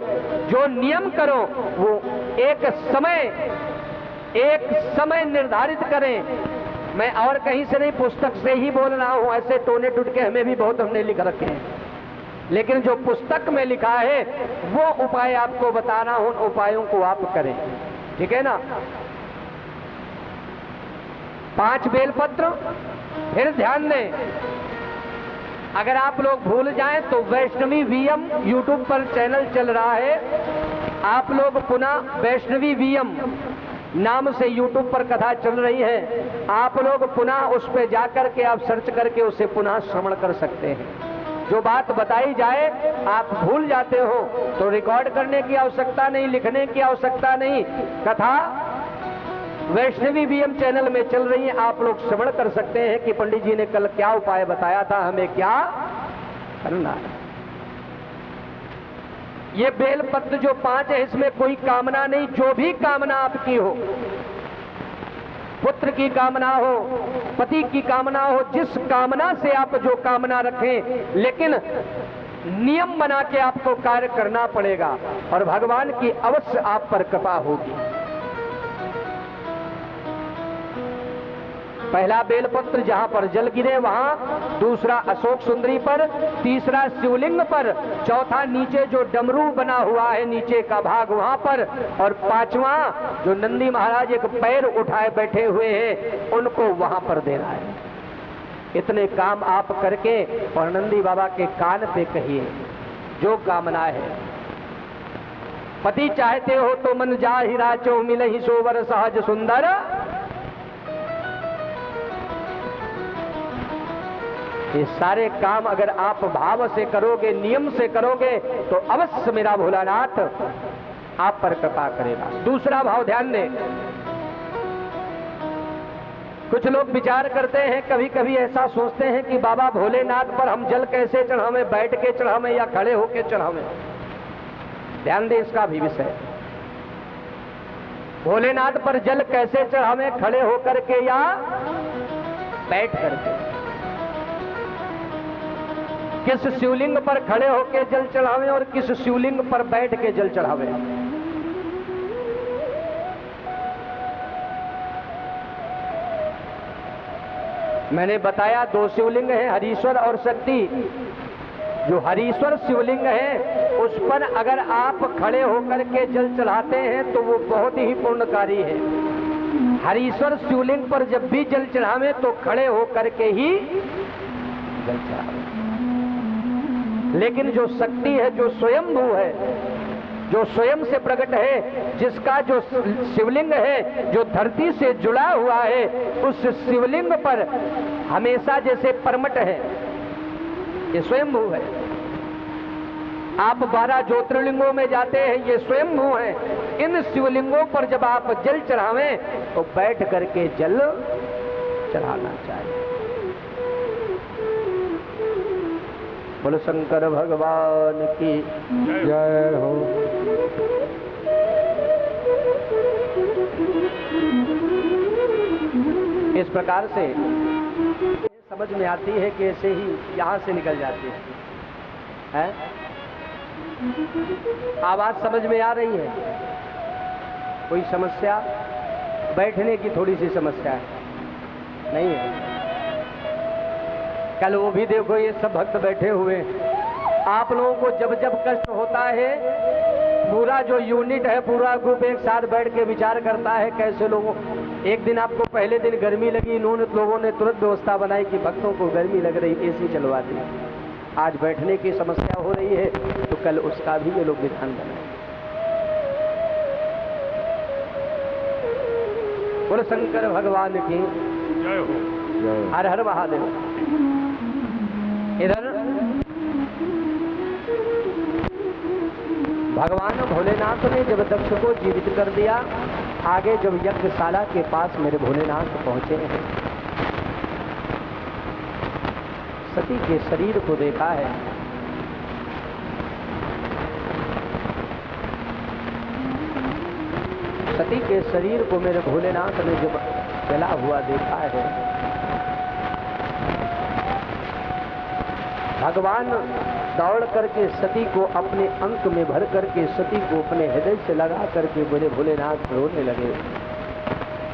जो नियम करो वो एक समय निर्धारित करें। मैं और कहीं से नहीं, पुस्तक से ही बोल रहा हूं। ऐसे टोने टुटके हमें भी बहुत हमने लिख रखे हैं, लेकिन जो पुस्तक में लिखा है वो उपाय आपको बता रहा हूं, उन उपायों को आप करें, ठीक है ना। 5 बेलपत्र। फिर ध्यान दें, अगर आप लोग भूल जाएं तो वैष्णवी वीएम यूट्यूब पर चैनल चल रहा है, आप लोग पुनः वैष्णवी वीएम नाम से यूट्यूब पर कथा चल रही है, आप लोग पुनः उस पर जाकर के आप सर्च करके उसे पुनः श्रवण कर सकते हैं। जो बात बताई जाए आप भूल जाते हो तो रिकॉर्ड करने की आवश्यकता नहीं, लिखने की आवश्यकता नहीं। कथा वैष्णवी वीएम चैनल में चल रही है, आप लोग श्रवण कर सकते हैं कि पंडित जी ने कल क्या उपाय बताया था, हमें क्या करना है। ये बेलपत्र जो 5 है, इसमें कोई कामना नहीं। जो भी कामना आपकी हो, पुत्र की कामना हो, पति की कामना हो, जिस कामना से आप जो कामना रखें, लेकिन नियम बना के आपको कार्य करना पड़ेगा और भगवान की अवश्य आप पर कृपा होगी। पहला बेलपत्र जहां पर जल गिरे वहां, दूसरा अशोक सुंदरी पर, तीसरा शिवलिंग पर, चौथा नीचे जो डमरू बना हुआ है नीचे का भाग वहां पर, और 5वां जो नंदी महाराज एक पैर उठाए बैठे हुए हैं उनको वहां पर देना है। इतने काम आप करके और नंदी बाबा के कान पे कहिए जो कामना है। पति चाहते हो तो मन जाहि राचो मिलहि सोवर सहज सुंदर। ये सारे काम अगर आप भाव से करोगे, नियम से करोगे, तो अवश्य मेरा भोलानाथ आप पर कृपा करेगा। दूसरा भाव ध्यान दें। कुछ लोग विचार करते हैं, कभी कभी ऐसा सोचते हैं कि बाबा भोलेनाथ पर हम जल कैसे चढ़ावें, बैठ के चढ़ावें या खड़े होके चढ़ावें। ध्यान दें इसका भी विषय। भोलेनाथ पर जल कैसे चढ़ावें, खड़े होकर के या बैठ करके। किस शिवलिंग पर खड़े होकर जल चढ़ावें और किस शिवलिंग पर बैठ के जल चढ़ावें। मैंने बताया 2 शिवलिंग हैं, हरीश्वर और शक्ति। जो हरीश्वर शिवलिंग है उस पर अगर आप खड़े होकर के जल चढ़ाते हैं तो वो बहुत ही पुण्यकारी है। हरीश्वर शिवलिंग पर जब भी जल चढ़ावें तो खड़े होकर के ही जल चढ़ावें। लेकिन जो शक्ति है, जो स्वयंभू है, जो स्वयं से प्रकट है, जिसका जो शिवलिंग है जो धरती से जुड़ा हुआ है, उस शिवलिंग पर हमेशा जैसे परमट है, ये स्वयंभू है। आप 12 ज्योतिर्लिंगों में जाते हैं, ये स्वयंभू हैं। इन शिवलिंगों पर जब आप जल चढ़ावें तो बैठ करके जल चढ़ाना चाहिए। बोलो शंकर भगवान की जय हो। इस प्रकार से समझ में आती है कि ऐसे ही यहां से निकल जाती है? आवाज समझ में आ रही है? कोई समस्या? बैठने की थोड़ी सी समस्या है, नहीं है? कल वो भी देखो, ये सब भक्त बैठे हुए। आप लोगों को जब जब कष्ट होता है, पूरा जो यूनिट है, पूरा ग्रुप एक साथ बैठ के विचार करता है कैसे लोगों। एक दिन आपको पहले दिन गर्मी लगी, लोगों ने तुरंत व्यवस्था बनाई कि भक्तों को गर्मी लग रही, एसी चलवा दी। आज बैठने की समस्या हो रही है, तो कल उसका भी ये लोग विधान बनाए। बोलो शंकर भगवान की जय हो। हर हर महादेव। इधर भगवान भोलेनाथ ने जब दक्ष को जीवित कर दिया, आगे जब यज्ञशाला के पास मेरे भोलेनाथ पहुंचे हैं, सती के शरीर को देखा है। सती के शरीर को मेरे भोलेनाथ ने जब जला हुआ देखा है, भगवान दौड़ करके सती को अपने अंक में भर करके सती को अपने हृदय से लगा करके बोले भोलेनाथ रोने लगे।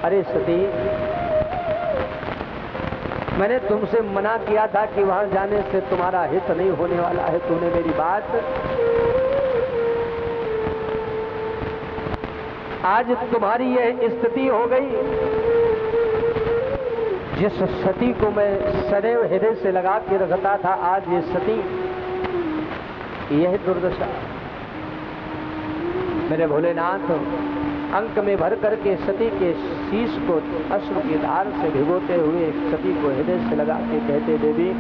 अरे सती, मैंने तुमसे मना किया था कि वहां जाने से तुम्हारा हित नहीं होने वाला है, तूने मेरी बात। आज तुम्हारी यह स्थिति हो गई। जिस सती को मैं सदैव हृदय से लगा के रखता था, आज ये सती, यह दुर्दशा। मेरे भोलेनाथ अंक में भर करके सती के शीश को अश्रु की धार से भिगोते हुए सती को हृदय से लगा के कहते, देवी,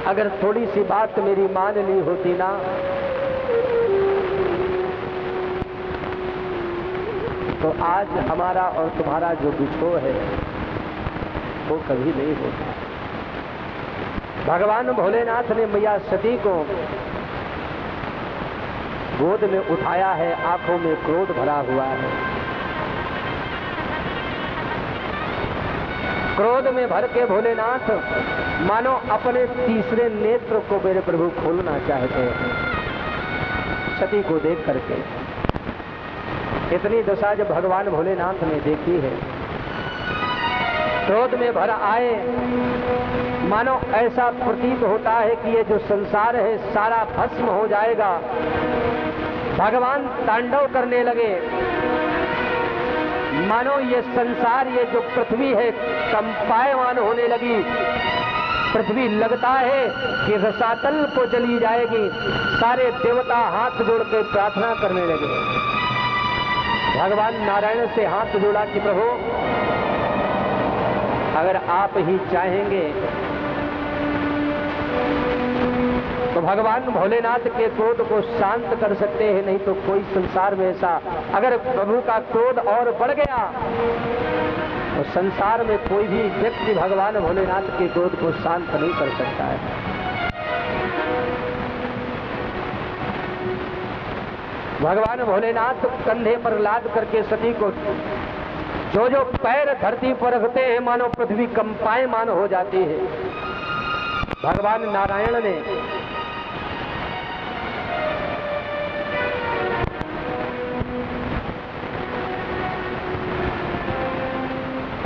अगर थोड़ी सी बात मेरी मान ली होती ना, तो आज हमारा और तुम्हारा जो बिछोह है वो कभी नहीं होता। भगवान भोलेनाथ ने मैया सती को गोद में उठाया है, आंखों में क्रोध भरा हुआ है। क्रोध में भर के भोलेनाथ मानो अपने तीसरे नेत्र को मेरे प्रभु खोलना चाहते हैं सती को देख करके। इतनी दशा जब भगवान भोलेनाथ ने देखी है, क्रोध में भर आए, मानो ऐसा प्रतीत होता है कि ये जो संसार है सारा भस्म हो जाएगा। भगवान तांडव करने लगे, मानो ये संसार, ये जो पृथ्वी है कंपायमान होने लगी। पृथ्वी लगता है कि रसातल को चली जाएगी। सारे देवता हाथ जोड़ के प्रार्थना करने लगे। भगवान नारायण से हाथ जोड़ा कि प्रभु, अगर आप ही चाहेंगे तो भगवान भोलेनाथ के क्रोध को शांत कर सकते हैं, नहीं तो कोई संसार में ऐसा, अगर प्रभु का क्रोध और बढ़ गया तो संसार में कोई भी व्यक्ति भगवान भोलेनाथ के क्रोध को शांत नहीं कर सकता है। भगवान भोलेनाथ कंधे पर लाद करके सती को जो जो पैर धरती पर रखते हैं, मानो पृथ्वी कंपायमान हो जाती है। भगवान नारायण ने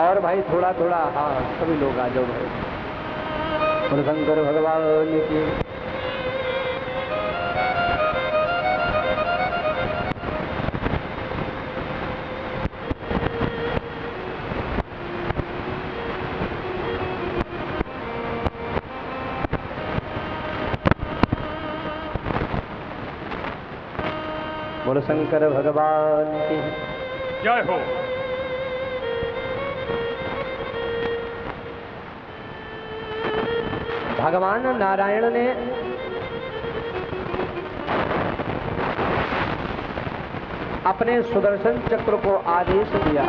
और भाई थोड़ा थोड़ा, हाँ सभी लोग आ जाओ भाई। बोलो शंकर भगवान की। बोलो शंकर भगवान की जय हो। भगवान नारायण ने अपने सुदर्शन चक्र को आदेश दिया,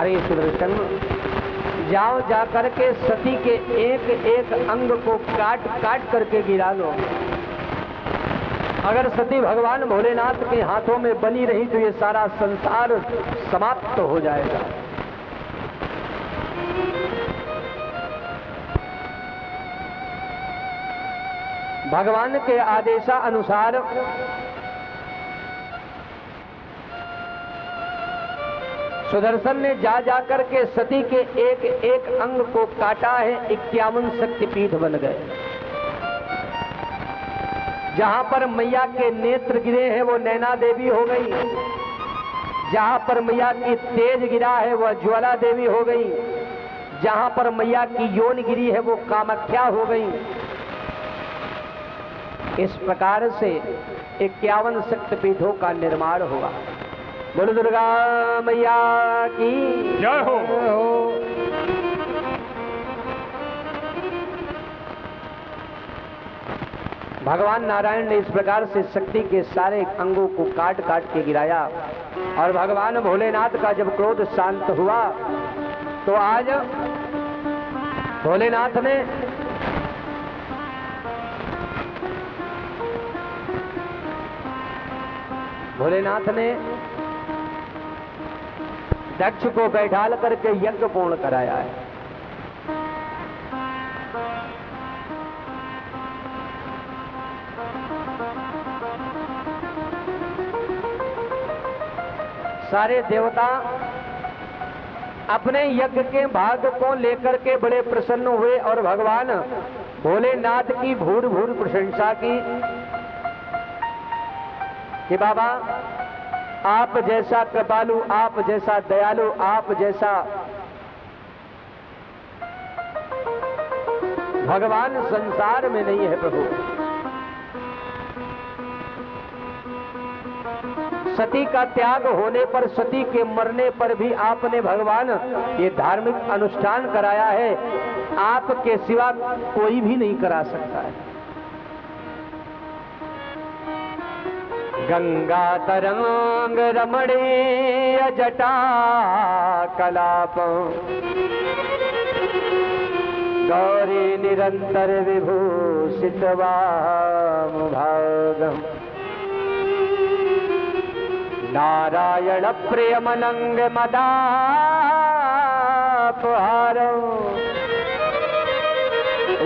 अरे सुदर्शन जाओ जाकर के सती के एक एक अंग को काट काट करके गिरा लो। अगर सती भगवान भोलेनाथ के हाथों में बनी रही तो ये सारा संसार समाप्त हो जाएगा। भगवान के आदेशानुसार सुदर्शन ने जा जाकर के सती के एक एक अंग को काटा है। 51 शक्तिपीठ बन गए। जहां पर मैया के नेत्र गिरे हैं वो नैना देवी हो गई, जहां पर मैया की तेज गिरा है वह ज्वाला देवी हो गई, जहां पर मैया की योन गिरी है वो कामाख्या हो गई। इस प्रकार से 51 शक्तिपीठों का निर्माण हुआ। बोलो दुर्गा मैया की जय हो। भगवान नारायण ने इस प्रकार से शक्ति के सारे अंगों को काट काट के गिराया और भगवान भोलेनाथ का जब क्रोध शांत हुआ तो आज भोलेनाथ ने दक्ष को बैठाल करके यज्ञ पूर्ण कराया है। सारे देवता अपने यज्ञ के भाग को लेकर के बड़े प्रसन्न हुए और भगवान भोलेनाथ की भूर भूर प्रशंसा की कि बाबा आप जैसा कृपालु, आप जैसा दयालु, आप जैसा भगवान संसार में नहीं है प्रभु। सती का त्याग होने पर, सती के मरने पर भी आपने भगवान ये धार्मिक अनुष्ठान कराया है। आपके सिवा कोई भी नहीं करा सकता है। गंगा तरंग रमणीय जटा कलाप गौरी निरंतर विभूषित वामभागम् नारायण प्रियमनंग मदापहारम्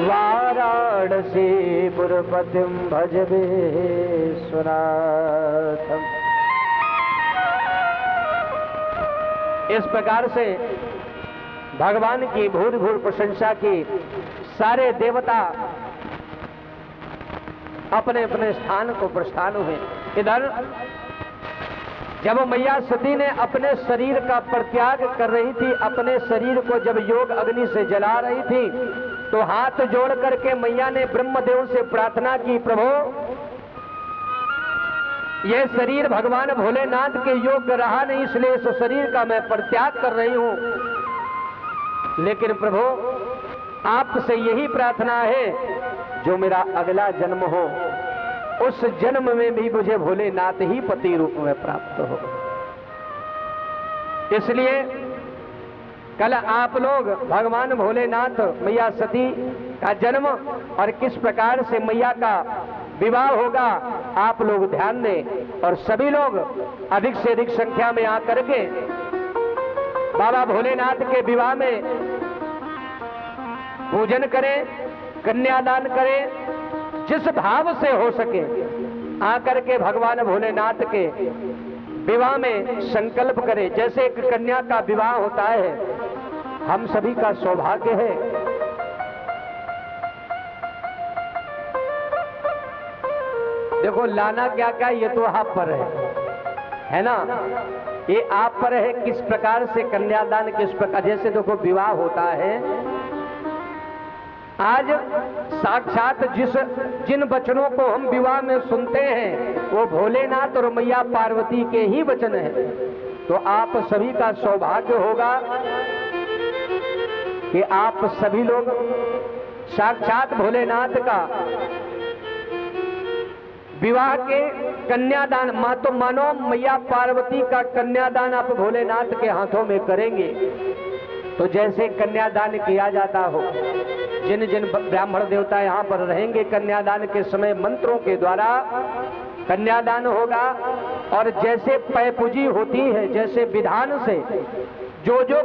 वाराणसी पुरपतिं भज विश्वनाथम्। इस प्रकार से भगवान की भूर भूर प्रशंसा की सारे देवता अपने अपने स्थान को प्रस्थान हुए। इधर जब मैया सती ने अपने शरीर का परित्याग कर रही थी, अपने शरीर को जब योग अग्नि से जला रही थी, तो हाथ जोड़ करके मैया ने ब्रह्मदेव से प्रार्थना की, प्रभु यह शरीर भगवान भोलेनाथ के योग्य रहा नहीं, इसलिए इस शरीर का मैं परित्याग कर रही हूं। लेकिन प्रभु आपसे यही प्रार्थना है, जो मेरा अगला जन्म हो उस जन्म में भी मुझे भोलेनाथ ही पति रूप में प्राप्त हो। इसलिए कल आप लोग भगवान भोलेनाथ, मैया सती का जन्म और किस प्रकार से मैया का विवाह होगा आप लोग ध्यान दें और सभी लोग अधिक से अधिक संख्या में आकर के बाबा भोलेनाथ के विवाह में पूजन करें, कन्यादान करें। जिस भाव से हो सके आकर के भगवान भोलेनाथ के विवाह में संकल्प करें। जैसे एक कन्या का विवाह होता है, हम सभी का सौभाग्य है देखो लाना क्या क्या ये तो आप पर है ना, ये आप पर है किस प्रकार से कन्यादान, किस प्रकार। जैसे देखो विवाह होता है, आज साक्षात जिन वचनों को हम विवाह में सुनते हैं वो भोलेनाथ और मैया पार्वती के ही वचन हैं। तो आप सभी का सौभाग्य होगा कि आप सभी लोग साक्षात भोलेनाथ का विवाह के कन्यादान तो मानो मैया पार्वती का कन्यादान आप भोलेनाथ के हाथों में करेंगे। तो जैसे कन्यादान किया जाता हो, जिन जिन ब्राह्मण देवता यहाँ पर रहेंगे, कन्यादान के समय मंत्रों के द्वारा कन्यादान होगा। और जैसे पैपूजी होती है, जैसे विधान से जो जो